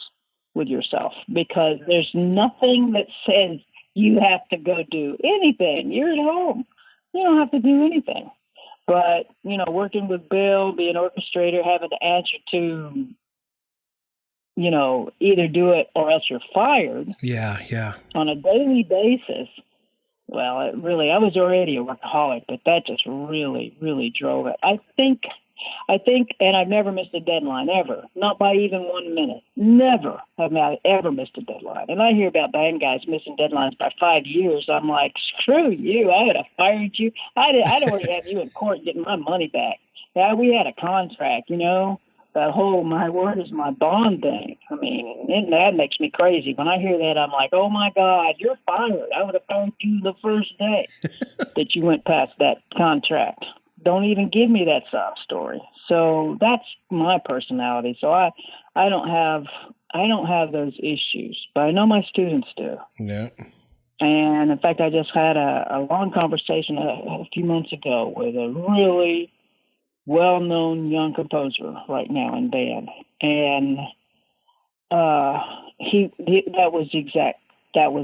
Speaker 1: with yourself, because there's nothing that says you have to go do anything. You're at home. You don't have to do anything. But, working with Bill, being an orchestrator, having to answer to, either do it or else you're fired.
Speaker 2: Yeah.
Speaker 1: On a daily basis. Well, I was already a workaholic, but that just really, really drove it. I think I think, and I've never missed a deadline, ever. Not by even 1 minute. Never have I ever missed a deadline. And I hear about band guys missing deadlines by 5 years. I'm like, screw you. I would have fired you. I'd already have you in court getting my money back. Yeah, we had a contract, that whole my word is my bond thing. I mean, that makes me crazy. When I hear that, I'm like, oh, my God, you're fired. I would have fired you the first day that you went past that contract. Don't even give me that sob story. So that's my personality. So I don't have those issues, but I know my students do.
Speaker 2: Yeah.
Speaker 1: And in fact, I just had a long conversation a few months ago with a really well-known young composer right now in band, and that was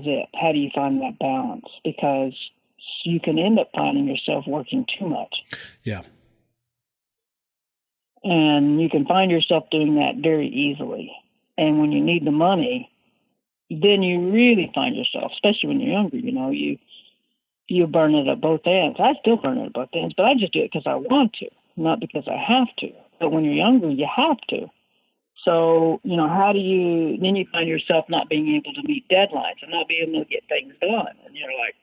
Speaker 1: it. How do you find that balance? Because you can end up finding yourself working too much.
Speaker 2: Yeah.
Speaker 1: And you can find yourself doing that very easily. And when you need the money, then you really find yourself, especially when you're younger, you burn it at both ends. I still burn it at both ends, but I just do it because I want to, not because I have to. But when you're younger, you have to. So, how do then you find yourself not being able to meet deadlines and not being able to get things done. And you're like,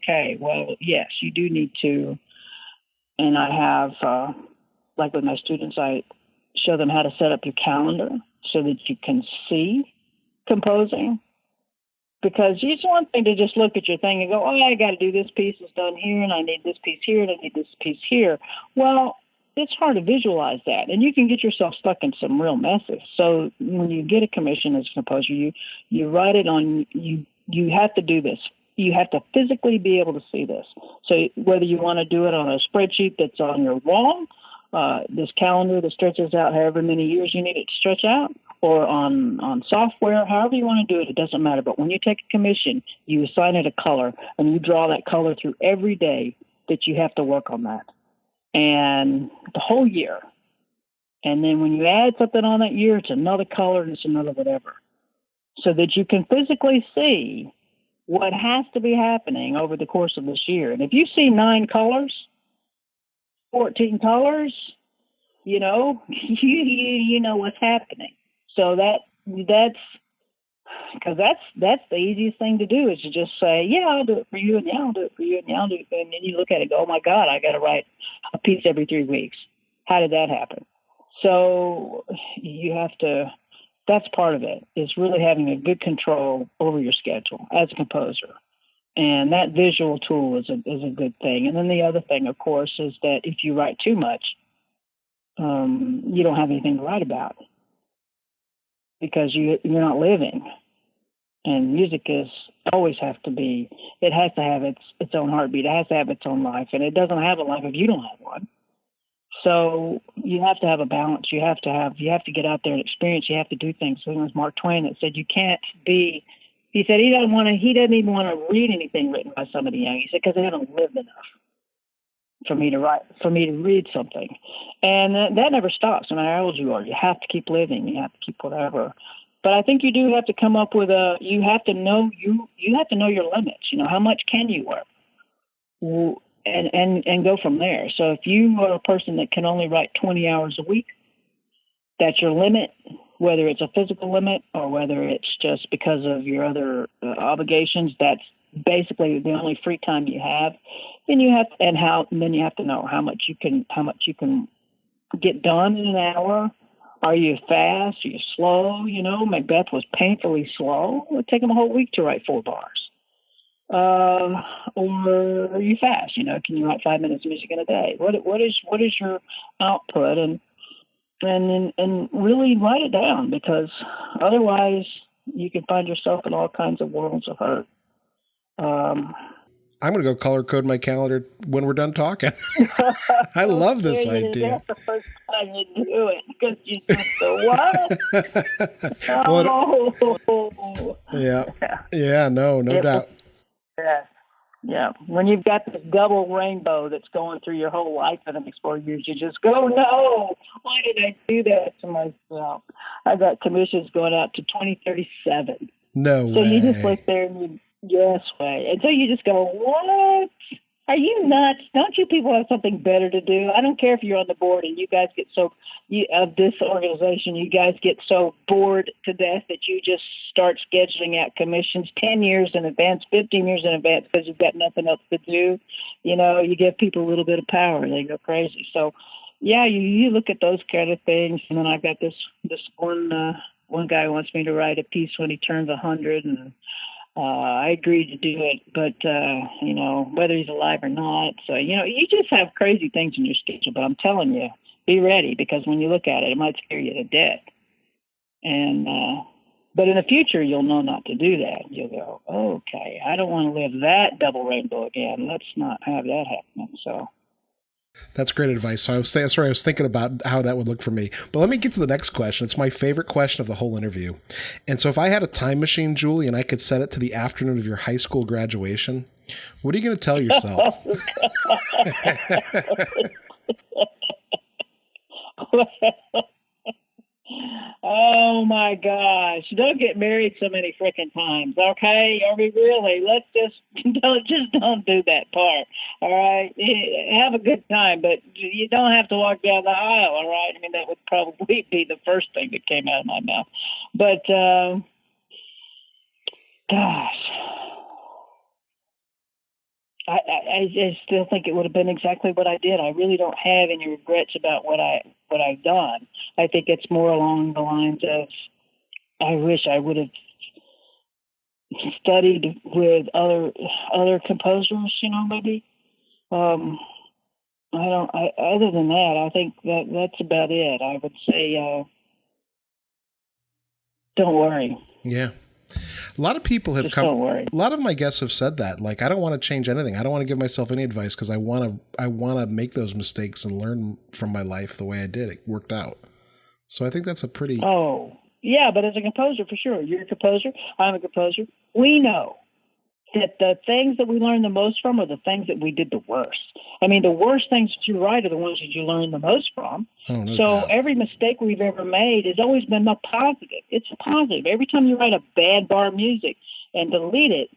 Speaker 1: okay, well, yes, you do need to. And I have, like with my students, I show them how to set up your calendar so that you can see composing. Because it's one thing to just look at your thing and go, oh, I got to do this piece is done here, and I need this piece here, and I need this piece here. Well, it's hard to visualize that, and you can get yourself stuck in some real messes. So when you get a commission as a composer, you write it on, you have to do this. You have to physically be able to see this. So whether you want to do it on a spreadsheet that's on your wall, this calendar that stretches out however many years you need it to stretch out, or on software, however you want to do it, it doesn't matter. But when you take a commission, you assign it a color, and you draw that color through every day that you have to work on that. And the whole year. And then when you add something on that year, it's another color and it's another whatever. So that you can physically see what has to be happening over the course of this year. And if you see 9 colors, 14 colors, you know what's happening. So that's because that's the easiest thing to do is to just say, yeah, I'll do it for you, and yeah, I'll do it for you, and yeah, I'll do it. And then you look at it and go, oh my God, I got to write a piece every 3 weeks. How did that happen? So you have to, that's part of it, is really having a good control over your schedule as a composer. And that visual tool is a good thing. And then the other thing, of course, is that if you write too much, you don't have anything to write about because you're not living. And music always have to be, it has to have its own heartbeat. It has to have its own life. And it doesn't have a life if you don't have one. So you have to have a balance. You have to get out there and experience. You have to do things. I think it was Mark Twain that said you can't be, he said he doesn't even want to read anything written by somebody young. He said, because they haven't lived enough for me to read something. And that never stops. No matter how old you are, you have to keep living. You have to keep whatever. But I think you do have to come up with you have to know your limits. How much can you work? And go from there. So if you are a person that can only write 20 hours a week, that's your limit, whether it's a physical limit or whether it's just because of your other obligations, that's basically the only free time you have. Then you have to know how much you can get done in an hour. Are you fast? Are you slow? Macbeth was painfully slow. It would take him a whole week to write 4 bars. Or are you fast? Can you write 5 minutes of music in a day? What is your output? And really write it down, because otherwise you can find yourself in all kinds of worlds of hurt.
Speaker 2: I'm going to go color code my calendar when we're done talking. I love this idea.
Speaker 1: That's the first time you do it, because you just go, what?
Speaker 2: Yeah, no doubt.
Speaker 1: Yeah. When you've got this double rainbow that's going through your whole life for the next 4 years, you just go, no, why did I do that to myself? I got commissions going out to 2037.
Speaker 2: No way.
Speaker 1: So you just look there and yes way. And so you just go, what? Are you nuts? Don't you people have something better to do? I don't care if you're on the board and you guys get of this organization, you guys get so bored to death that you just start scheduling out commissions 10 years in advance, 15 years in advance because you've got nothing else to do. You give people a little bit of power, they go crazy. So, yeah, you look at those kind of things, and then I've got this one guy wants me to write a piece when he turns 100, and I agreed to do it, but, whether he's alive or not. So, you just have crazy things in your schedule, but I'm telling you, be ready, because when you look at it, it might scare you to death. And, but in the future, you'll know not to do that. You'll go, okay, I don't want to live that double rainbow again. Let's not have that happen. So.
Speaker 2: That's great advice. So I was thinking about how that would look for me. But let me get to the next question. It's my favorite question of the whole interview. And so if I had a time machine, Julie, and I could set it to the afternoon of your high school graduation, what are you going to tell yourself?
Speaker 1: Oh my gosh! Don't get married so many frickin' times, okay? I mean, really, let's don't do that part. All right, have a good time, but you don't have to walk down the aisle. All right, I mean that would probably be the first thing that came out of my mouth. But gosh, I still think it would have been exactly what I did. I really don't have any regrets about what I've done. I think it's more along the lines of, I wish I would have studied with other composers, maybe. Other than that, I think that's about it. I would say, don't worry.
Speaker 2: Yeah. A lot of people have a lot of my guests have said that, like, I don't want to change anything. I don't want to give myself any advice because I want to make those mistakes and learn from my life the way I did. It worked out. So I think that's a pretty...
Speaker 1: Oh, yeah, but as a composer, for sure. You're a composer. I'm a composer. We know that the things that we learn the most from are the things that we did the worst. I mean, the worst things that you write are the ones that you learn the most from. So every mistake we've ever made has always been a positive. It's a positive. Every time you write a bad bar of music and delete it,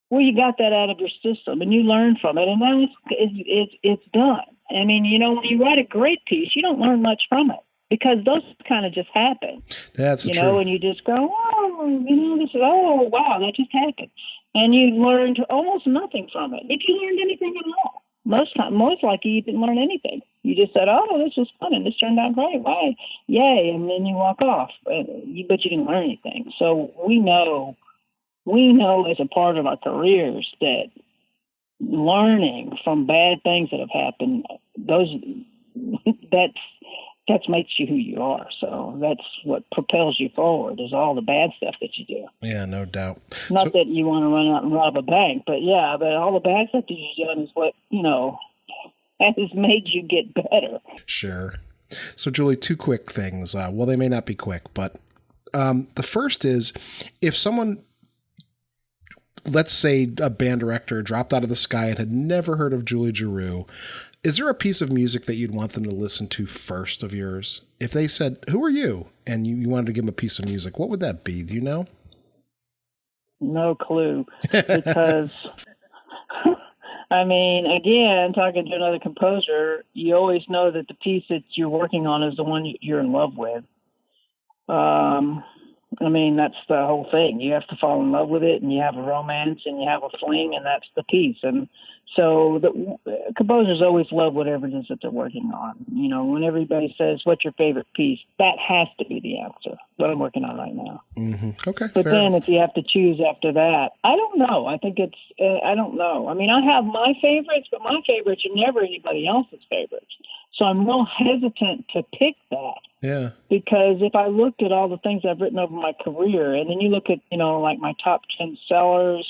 Speaker 1: well, you got that out of your system and you learn from it, and now it's done. I mean, when you write a great piece, you don't learn much from it, because those kind of just happen.
Speaker 2: That's the truth.
Speaker 1: And you just go, oh, wow, that just happened. And you learned almost nothing from it, if you learned anything at all. Most likely you didn't learn anything. You just said, oh, this was fun, and this turned out great. Why? Yay. And then you walk off, but you didn't learn anything. So we know as a part of our careers that learning from bad things that have happened, that makes you who you are. So that's what propels you forward, is all the bad stuff that you do.
Speaker 2: Yeah, no doubt.
Speaker 1: Not that you want to run out and rob a bank, but all the bad stuff that you've done is what, has made you get better.
Speaker 2: Sure. So Julie, two quick things. Well, they may not be quick, but the first is, if someone, let's say a band director, dropped out of the sky and had never heard of Julie Giroux, is there a piece of music that you'd want them to listen to first of yours? If they said, who are you? And you wanted to give them a piece of music, what would that be? Do you know?
Speaker 1: No clue. Because, I mean, again, talking to another composer, you always know that the piece that you're working on is the one you're in love with. I mean, that's the whole thing. You have to fall in love with it, and you have a romance, and you have a fling, and that's the piece. And so the composers always love whatever it is that they're working on. When everybody says, what's your favorite piece, that has to be the answer, what I'm working on right now.
Speaker 2: Mm-hmm. Okay.
Speaker 1: But then if you have to choose after that, I don't know. I think I don't know. I mean, I have my favorites, but my favorites are never anybody else's favorites. So I'm real hesitant to pick that.
Speaker 2: Yeah.
Speaker 1: Because if I looked at all the things I've written over my career, and then you look at, like my top 10 sellers,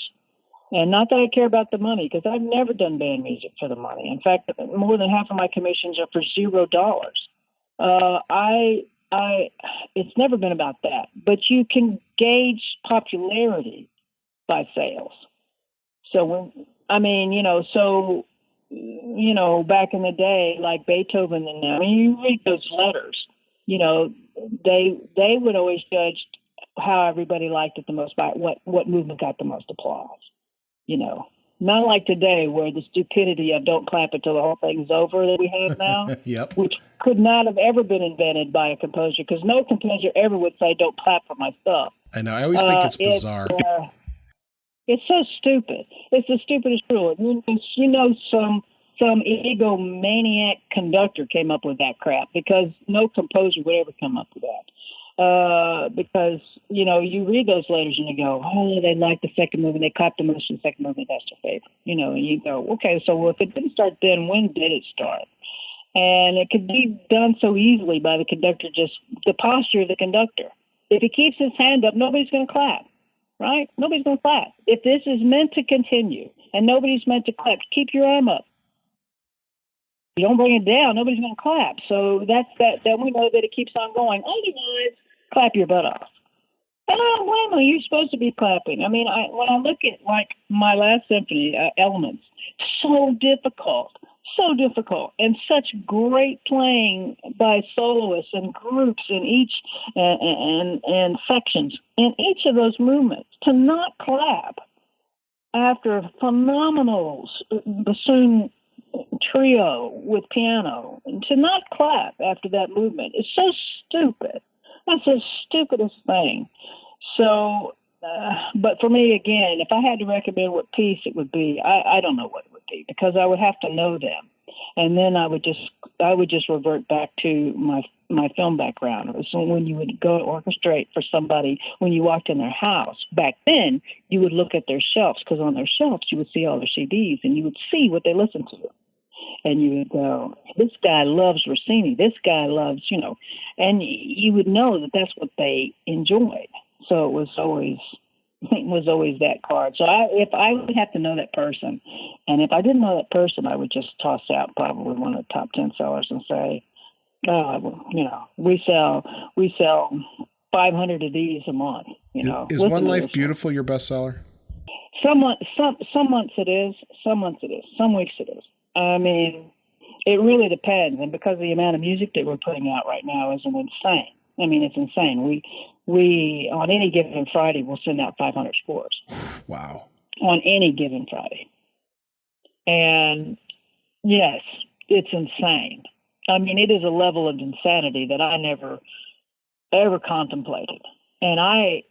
Speaker 1: and not that I care about the money, because I've never done band music for the money. In fact, more than half of my commissions are for $0. It's never been about that. But you can gauge popularity by sales. So back in the day, like Beethoven and them, you read those letters, they would always judge how everybody liked it the most by what movement got the most applause. Not like today, where the stupidity of don't clap until the whole thing's over that we have now,
Speaker 2: Yep.
Speaker 1: which could not have ever been invented by a composer, because no composer ever would say, don't clap for my stuff.
Speaker 2: I know. I always think it's bizarre.
Speaker 1: It's so stupid. It's the stupidest rule. Some egomaniac conductor came up with that crap, because no composer would ever come up with that. Because, you read those letters and you go, oh, they like the second movement, they clap the most in the second movement, that's their favorite. And you go, okay, so if it didn't start then, when did it start? And it could be done so easily by the conductor, just the posture of the conductor. If he keeps his hand up, nobody's going to clap, right? Nobody's going to clap. If this is meant to continue and nobody's meant to clap, keep your arm up. You don't bring it down, nobody's going to clap. So that's that. Then we know that it keeps on going. Otherwise, clap your butt off. And I don't blame you. You're supposed to be clapping. I mean, when I look at like my last symphony, Elements, so difficult, and such great playing by soloists and groups in each and sections in each of those movements. To not clap after a phenomenal bassoon trio with piano, and to not clap after that movement is so stupid. That's the stupidest thing. So, but for me, again, if I had to recommend what piece it would be, I don't know what it would be, because I would have to know them, and then I would just revert back to my film background. It was when you would go to orchestrate for somebody when you walked in their house. Back then, you would look at their shelves, because on their shelves you would see all their CDs, and you would see what they listened to. And you would go, this guy loves Rossini, this guy loves, and you would know that that's what they enjoyed. So it was always that card. So if I would have to know that person, and if I didn't know that person, I would just toss out probably one of the top 10 sellers and say, we sell 500 of these a month.
Speaker 2: Is One Life Beautiful your bestseller?
Speaker 1: Some months it is. Some months it is. Some weeks it is. I mean, it really depends, and because the amount of music that we're putting out right now is insane. I mean, it's insane. We on any given Friday we'll send out 500 scores.
Speaker 2: Wow. On
Speaker 1: any given Friday, and yes, it's insane. I mean, it is a level of insanity that I never ever contemplated, and I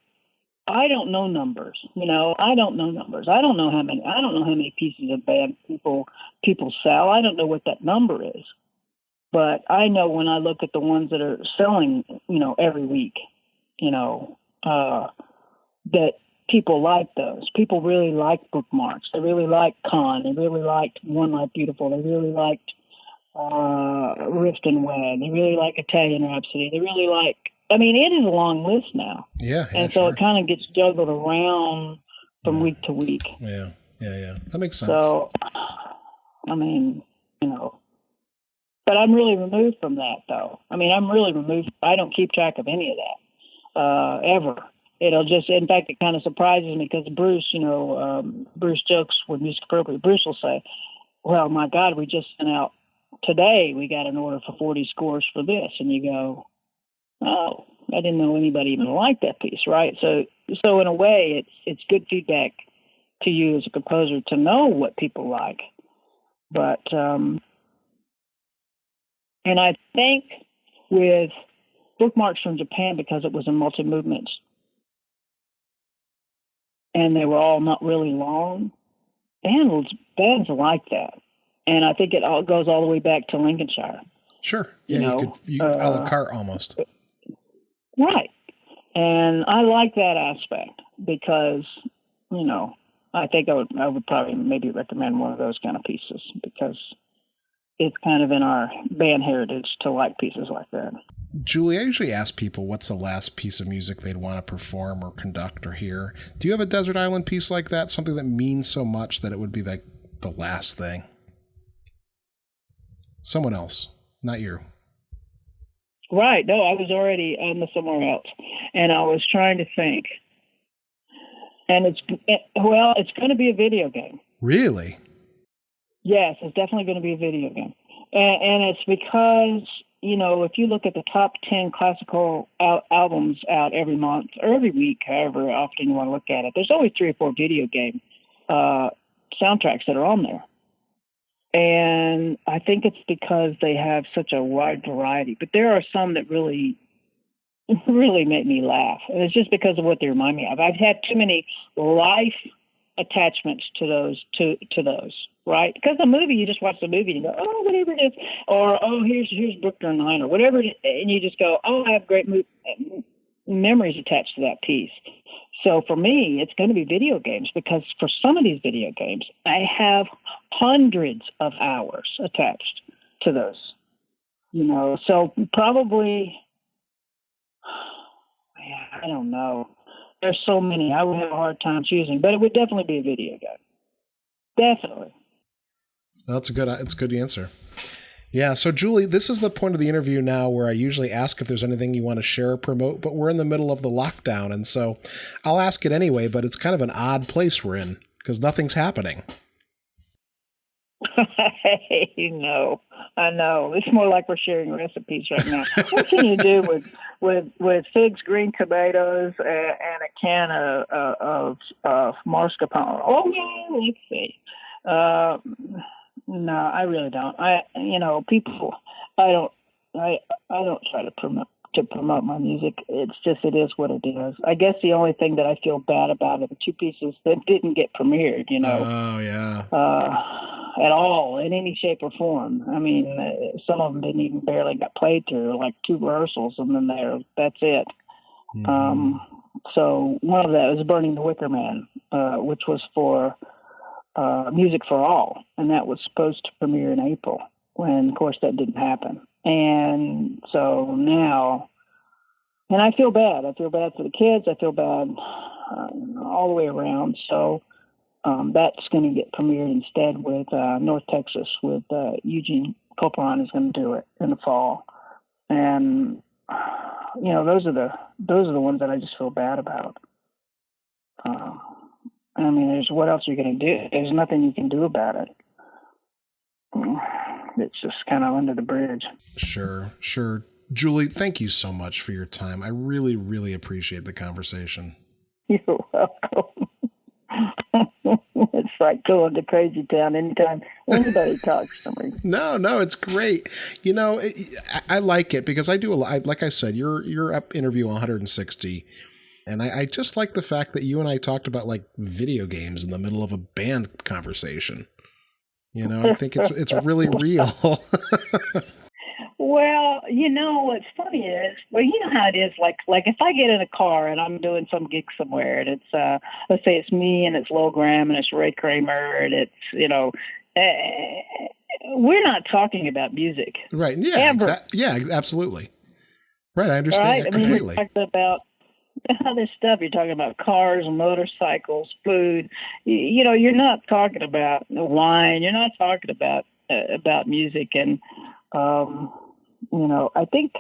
Speaker 1: don't know numbers. I don't know numbers. I don't know how many pieces of band people sell. I don't know what that number is. But I know when I look at the ones that are selling, every week, that people like those. People really like Bookmarks. They really like Con. They really liked One Life Beautiful. They really liked Rift and Wed. They really like Italian Rhapsody. They really like. I mean, it is a long list now.
Speaker 2: Yeah.
Speaker 1: And so it kind of gets juggled around from week to week.
Speaker 2: Yeah. That makes sense.
Speaker 1: So, I mean, but I'm really removed from that, though. I mean, I'm really removed. I don't keep track of any of that, ever. In fact, it kind of surprises me, because Bruce, Bruce jokes with Music Appropriate. Bruce will say, well, my God, we just sent out today, we got an order for 40 scores for this. And you go, oh, I didn't know anybody even liked that piece, right? So in a way, it's good feedback to you as a composer to know what people like. But and I think with Bookmarks from Japan, because it was in multi-movements, and they were all not really long, bands like that. And I think it all goes all the way back to Lincolnshire.
Speaker 2: Sure. Yeah, you could a la carte almost.
Speaker 1: Right. And I like that aspect, because, I think I would probably maybe recommend one of those kind of pieces, because it's kind of in our band heritage to like pieces like that.
Speaker 2: Julie, I usually ask people what's the last piece of music they'd want to perform or conduct or hear. Do you have a Desert Island piece like that? Something that means so much that it would be like the last thing? Someone else, not you.
Speaker 1: Right. No, I was already on the somewhere else, and I was trying to think. And it's going to be a video game.
Speaker 2: Really?
Speaker 1: Yes, it's definitely going to be a video game. And it's because, if you look at the top 10 classical albums out every month or every week, however often you want to look at it, there's always 3 or 4 video game soundtracks that are on there. And I think it's because they have such a wide variety. But there are some that really make me laugh. And it's just because of what they remind me of. I've had too many life attachments to those, right? Because the movie, you just watch the movie and you go, oh, whatever it is, or oh, here's Brooklyn Nine, or whatever it is, and you just go, oh, I have great memories attached to that piece. So for me, it's going to be video games, because for some of these video games, I have hundreds of hours attached to those. So probably, I don't know. There's so many. I would have a hard time choosing, but it would definitely be a video game. Definitely.
Speaker 2: That's a good answer. Yeah. So Julie, this is the point of the interview now where I usually ask if there's anything you want to share or promote, but we're in the middle of the lockdown. And so I'll ask it anyway, but it's kind of an odd place we're in because nothing's happening.
Speaker 1: No, I know. It's more like we're sharing recipes right now. What can you do with figs, green tomatoes, and a can of mascarpone? Oh yeah, let's see. No, I really don't. I don't try to promote my music. It's just, it is what it is. I guess the only thing that I feel bad about are the two pieces that didn't get premiered,
Speaker 2: Oh, yeah.
Speaker 1: At all, in any shape or form. I mean, some of them didn't even barely got played through, like 2 rehearsals, and then that's it. Mm-hmm. So one of that was Burning the Wicker Man, which was for Music for All, and that was supposed to premiere in April, when, of course, that didn't happen. And so now, and I feel bad. I feel bad for the kids. I feel bad all the way around. So that's going to get premiered instead with North Texas, with Eugene Copeland is going to do it in the fall. And those are the ones that I just feel bad about. I mean, what else are you going to do? There's nothing you can do about it. It's just kind of under the bridge.
Speaker 2: Sure. Julie, thank you so much for your time. I really, really appreciate the conversation.
Speaker 1: You're welcome. It's like going to crazy town anytime anybody talks to me.
Speaker 2: No, it's great. I like it because I do a lot. Like I said, you're up interview 160. And I just like the fact that you and I talked about like video games in the middle of a band conversation. I think it's really real.
Speaker 1: Well, what's funny is, you know how it is. Like if I get in a car and I'm doing some gig somewhere, and it's let's say it's me and it's Lil Graham and it's Ray Kramer and it's we're not talking about music,
Speaker 2: right? Yeah, absolutely. Right, I understand that completely.
Speaker 1: We're talking about other stuff. You're talking about cars, motorcycles, food. You're not talking about wine. You're not talking about music. And I think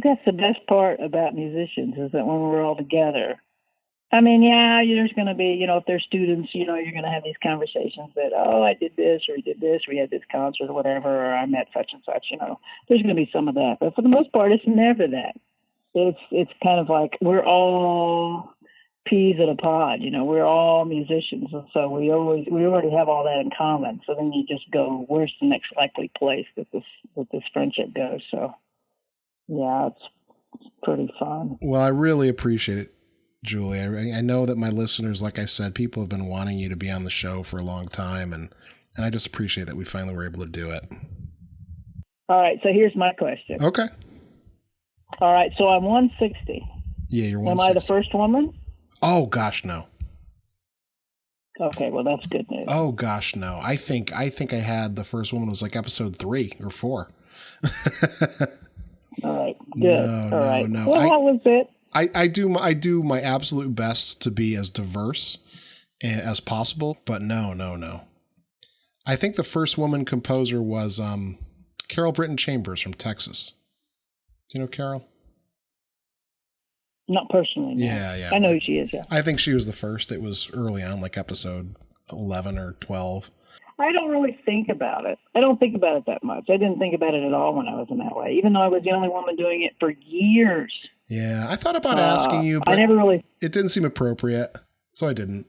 Speaker 1: that's the best part about musicians, is that when we're all together. I mean, yeah, there's going to be, if they're students, you're going to have these conversations that, oh, I did this, or we did this, we had this concert, or whatever, or I met such and such. There's going to be some of that, but for the most part, it's never that. It's kind of like we're all peas in a pod, we're all musicians, and so we already have all that in common. So then you just go, where's the next likely place that this friendship goes? So yeah, it's pretty fun.
Speaker 2: Well, I really appreciate it, Julie. I know that my listeners, like I said, people have been wanting you to be on the show for a long time, and I just appreciate that we finally were able to do it.
Speaker 1: All right, so here's my question.
Speaker 2: Okay.
Speaker 1: All right, so I'm 160.
Speaker 2: Yeah, you're 160.
Speaker 1: Am I the first woman?
Speaker 2: Oh, gosh, no.
Speaker 1: Okay, well, that's good news.
Speaker 2: Oh, gosh, no. I think I had the first woman was like episode 3 or 4.
Speaker 1: All right, good. All right.
Speaker 2: No.
Speaker 1: Well, that was it.
Speaker 2: I do my absolute best to be as diverse as possible, but no. I think the first woman composer was Carol Britton Chambers from Texas. Do you know Carol?
Speaker 1: Not personally. No.
Speaker 2: Yeah.
Speaker 1: I know who she is, yeah.
Speaker 2: I think she was the first. It was early on, like episode 11 or 12.
Speaker 1: I don't really think about it. I don't think about it that much. I didn't think about it at all when I was in LA, even though I was the only woman doing it for years.
Speaker 2: Yeah, I thought about asking you, but
Speaker 1: I never really.
Speaker 2: It didn't seem appropriate, so I didn't.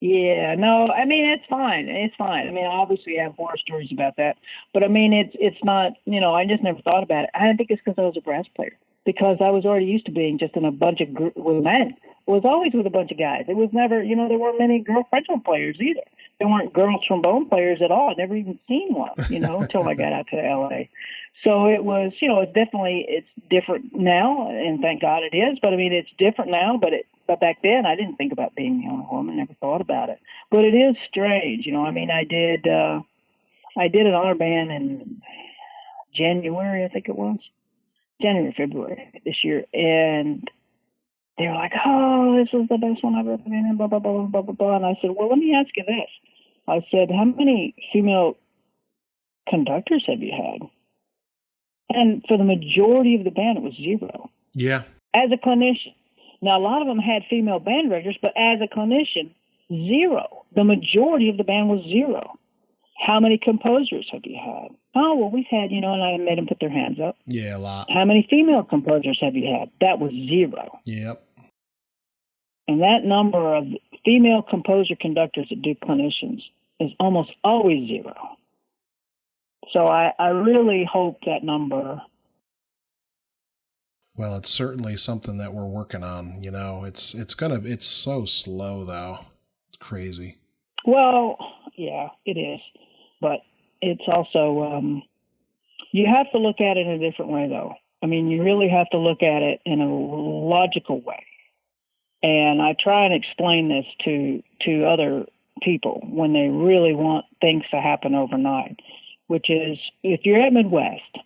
Speaker 1: Yeah, no, I mean it's fine. It's fine. I mean, obviously I have horror stories about that, but I mean it's not. I just never thought about it. I think it's because I was a brass player. Because I was already used to being just in a bunch of with men. It was always with a bunch of guys. It was never, there weren't many girl French players either. There weren't girl trombone players at all. I'd never even seen one, until I got out to LA. So it was, it's different now, and thank God it is. But I mean, it's different now. But back then, I didn't think about being the only woman. Never thought about it. But it is strange, I mean, I did an honor band in January, I think it was January, February this year, and they were like, "Oh, this was the best one I've ever been in." Blah blah blah blah blah blah. And I said, "Well, let me ask you this." I said, "How many female conductors have you had?" And for the majority of the band, it was 0.
Speaker 2: Yeah.
Speaker 1: As a clinician. Now, a lot of them had female band directors, but as a clinician, 0. The majority of the band was 0. How many composers have you had? Oh, well, we've had, and I made them put their hands up.
Speaker 2: Yeah, a lot.
Speaker 1: How many female composers have you had? That was 0.
Speaker 2: Yep.
Speaker 1: And that number of female composer conductors that do clinicians is almost always 0. So I really hope that number.
Speaker 2: Well, it's certainly something that we're working on. It's so slow though. It's crazy.
Speaker 1: Well, yeah, it is. But it's also, you have to look at it in a different way though. I mean, you really have to look at it in a logical way. And I try and explain this to other people when they really want things to happen overnight, which is if you're at Midwest,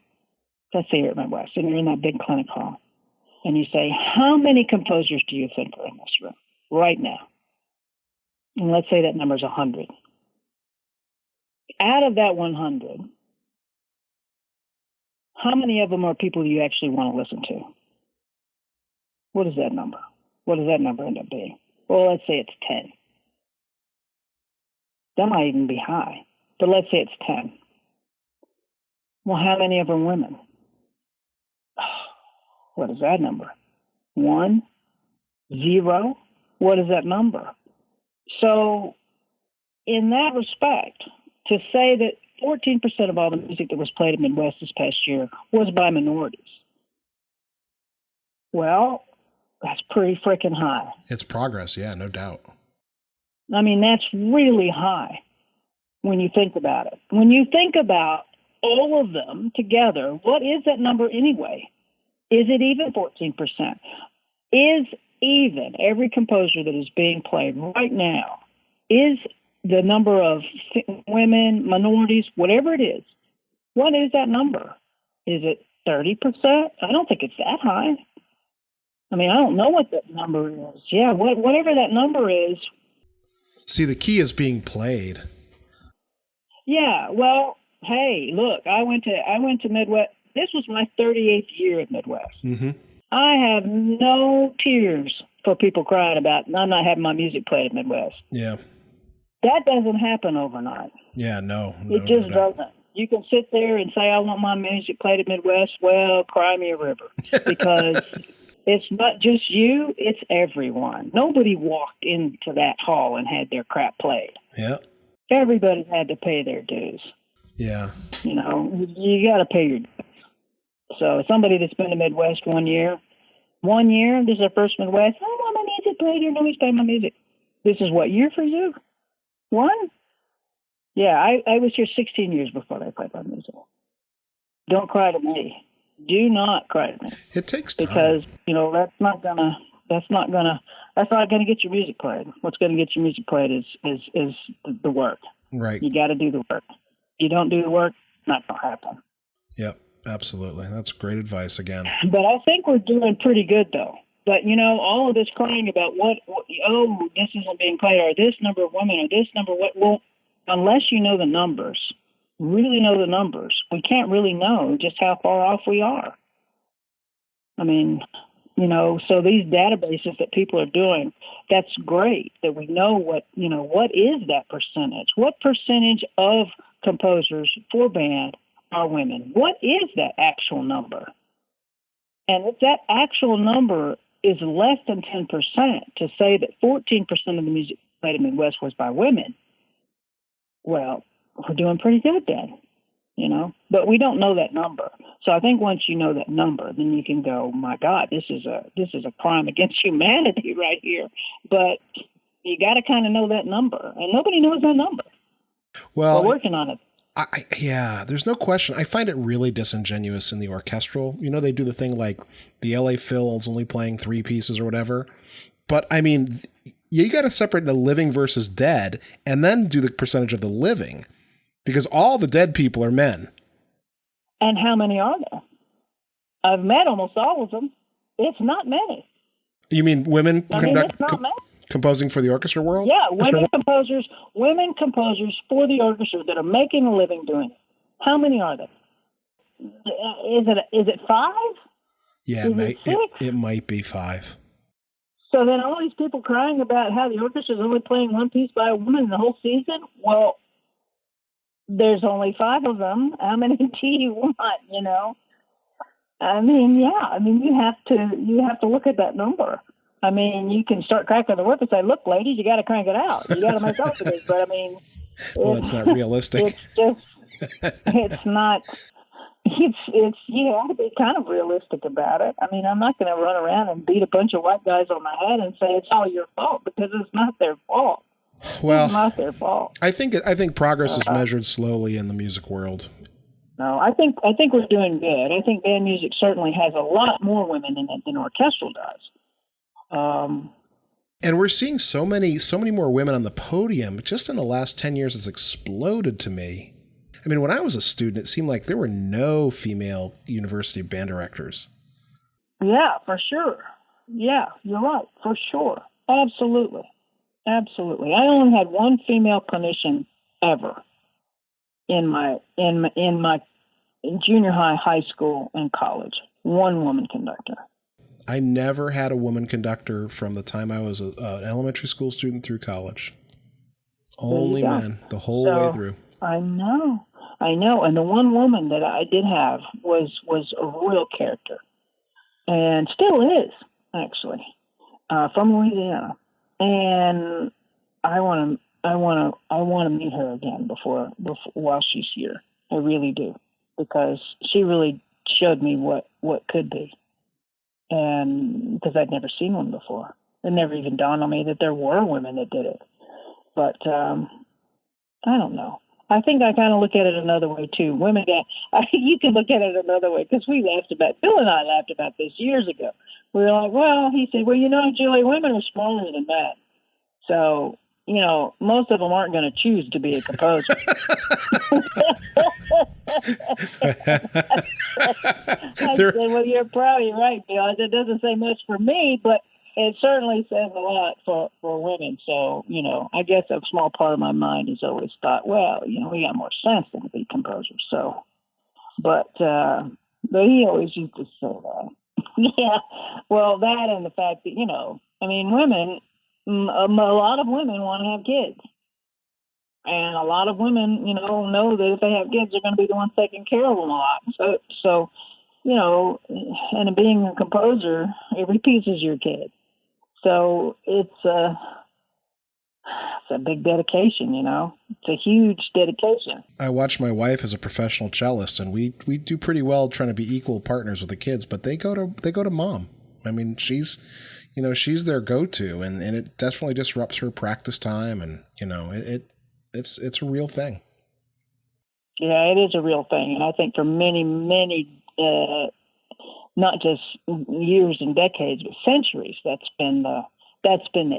Speaker 1: let's say you're at Midwest and you're in that big clinic hall and you say, how many composers do you think are in this room right now? And let's say that number is 100. Out of that 100, how many of them are people you actually want to listen to? What is that number? What does that number end up being? Well, let's say it's 10. That might even be high, but let's say it's 10. Well, how many of them are women? What is that number? 1? 0? What is that number? So, in that respect, to say that 14% of all the music that was played in Midwest this past year was by minorities, well, that's pretty freaking high.
Speaker 2: It's progress, yeah, no doubt.
Speaker 1: I mean, that's really high when you think about it. When you think about all of them together, what is that number anyway? Is it even 14%? Is even every composer that is being played right now, is the number of women, minorities, whatever it is, what is that number? Is it 30%? I don't think it's that high. I mean, I don't know what that number is. Yeah, whatever that number is.
Speaker 2: See, the key is being played.
Speaker 1: Yeah, well, hey, look, I went to Midwest. This was my 38th year at Midwest.
Speaker 2: Mm-hmm.
Speaker 1: I have no tears for people crying about I'm not having my music played at Midwest.
Speaker 2: Yeah.
Speaker 1: That doesn't happen overnight.
Speaker 2: Yeah, no.
Speaker 1: It just doesn't. You can sit there and say, I want my music played at Midwest. Well, cry me a river. Because it's not just you, it's everyone. Nobody walked into that hall and had their crap played.
Speaker 2: Yeah.
Speaker 1: Everybody had to pay their dues.
Speaker 2: Yeah.
Speaker 1: You got to pay your dues. So somebody that's been to Midwest 1 year, this is their first Midwest, I want my music played here, nobody's playing my music. This is what year for you? 1? Yeah, I was here 16 years before they played my music. Don't cry to me. Do not cry to me.
Speaker 2: It takes time.
Speaker 1: Because, that's not gonna get your music played. What's gonna get your music played is the work.
Speaker 2: Right.
Speaker 1: You gotta do the work. You don't do the work, not gonna happen.
Speaker 2: Yep, absolutely. That's great advice again.
Speaker 1: But I think we're doing pretty good though. But all of this crying about this isn't being played, or this number of women, or this number, well, unless you know the numbers, really know the numbers, we can't really know just how far off we are. I mean, so these databases that people are doing, that's great that we know what is that percentage? What percentage of composers for band are women? What is that actual number? And if that actual number is less than 10%. To say that 14% of the music played in the Midwest was by women, well, we're doing pretty good then, you know. But we don't know that number. So I think once you know that number, then you can go, my God, this is a crime against humanity right here. But you got to kind of know that number, and nobody knows that number.
Speaker 2: Well,
Speaker 1: we're working on it.
Speaker 2: Yeah, there's no question. I find it really disingenuous in the orchestral. You know, they do the thing like the LA Phil is only playing 3 pieces or whatever. But I mean, you got to separate the living versus dead and then do the percentage of the living, because all the dead people are men.
Speaker 1: And how many are there? I've met almost all of them. It's not many.
Speaker 2: You mean women
Speaker 1: it's not many.
Speaker 2: Composing for the orchestra world?
Speaker 1: Yeah, women composers for the orchestra that are making a living doing it. How many are there? Is it 5?
Speaker 2: Yeah, it might be 5.
Speaker 1: So then all these people crying about how the orchestra is only playing 1 piece by a woman in the whole season. Well, there's only 5 of them. How many do you want? You know, I mean, yeah. I mean, you have to look at that number. I mean, you can start cracking the whip and say, "Look, ladies, you got to crank it out. You got to make up for this." But I mean,
Speaker 2: well, it's not realistic.
Speaker 1: It's not. It's you have to be kind of realistic about it. I mean, I'm not going to run around and beat a bunch of white guys on my head and say it's all your fault, because it's not their fault.
Speaker 2: Well,
Speaker 1: it's not their fault.
Speaker 2: I think progress is measured slowly in the music world.
Speaker 1: No, I think we're doing good. I think band music certainly has a lot more women in it than orchestral does.
Speaker 2: And we're seeing so many more women on the podium. Just in the last 10 years, it's exploded to me. I mean, when I was a student, it seemed like there were no female university band directors.
Speaker 1: Yeah, for sure. Yeah, you're right, for sure. Absolutely. Absolutely. I only had one female clinician ever in my junior high school, and college. One woman conductor.
Speaker 2: I never had a woman conductor from the time I was an elementary school student through college. Only men the whole way through.
Speaker 1: I know. And the one woman that I did have was a real character, and still is, actually, from Louisiana. And I want to meet her again before while she's here. I really do, because she really showed me what could be. And because I'd never seen one before. It never even dawned on me that there were women that did it. But I don't know. I think I kind of look at it another way too. Women you can look at it another way, because Bill and I laughed about this years ago. We were like, well, he said, well, Julie, women are smaller than men. So, most of them aren't going to choose to be a composer. I said, well, you're probably right, Bill. It doesn't say much for me, but it certainly says a lot for women. So, I guess a small part of my mind has always thought, well, we got more sense than to be composers. So, but he always used to say that. Yeah, well, that and the fact that, women, a lot of women want to have kids. And a lot of women, know that if they have kids, they're going to be the ones taking care of them a lot. So, and being a composer, every piece is your kid. So it's a big dedication, It's a huge dedication.
Speaker 2: I watch my wife as a professional cellist, and we do pretty well trying to be equal partners with the kids, but they go to mom. I mean, she's their go-to, and it definitely disrupts her practice time, and it's a real thing.
Speaker 1: Yeah, it is a real thing, and I think for many, many, not just years and decades, but centuries, that's been the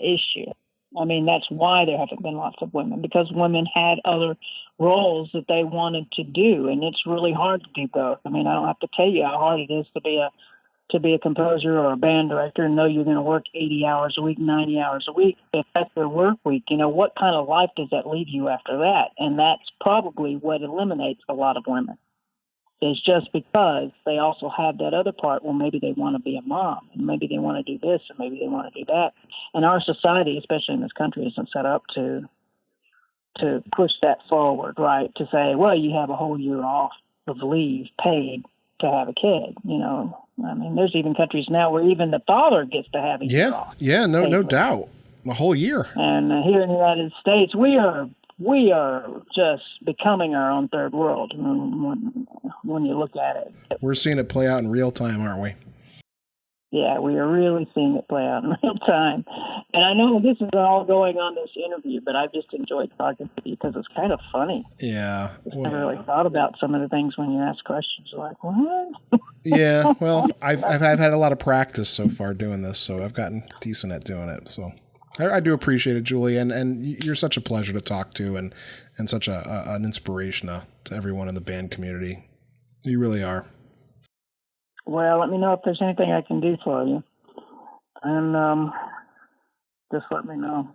Speaker 1: issue. I mean, that's why there haven't been lots of women, because women had other roles that they wanted to do, and it's really hard to do both. I mean, I don't have to tell you how hard it is to be a composer or a band director and know you're going to work 80 hours a week, 90 hours a week. If that's their work week, what kind of life does that leave you after that? And that's probably what eliminates a lot of women, is just because they also have that other part. Well, maybe they want to be a mom, and maybe they want to do this, and maybe they want to do that. And our society, especially in this country, isn't set up to push that forward, right? To say, well, you have a whole year off of leave paid to have a kid, I mean, there's even countries now where even the father gets to have a year off.
Speaker 2: Yeah, no doubt. A whole year.
Speaker 1: And here in the United States, we are just becoming our own third world when you look at it.
Speaker 2: We're seeing it play out in real time, aren't we?
Speaker 1: Yeah, we are really seeing it play out in real time. And I know this is all going on this interview, but I've just enjoyed talking to you because it's kind of funny.
Speaker 2: Yeah.
Speaker 1: I never really thought about some of the things when you ask questions. You're like, what?
Speaker 2: Yeah, well, I've had a lot of practice so far doing this, so I've gotten decent at doing it. So I do appreciate it, Julie, and you're such a pleasure to talk to and such an inspiration to everyone in the band community. You really are.
Speaker 1: Well, let me know if there's anything I can do for you. And just let me know.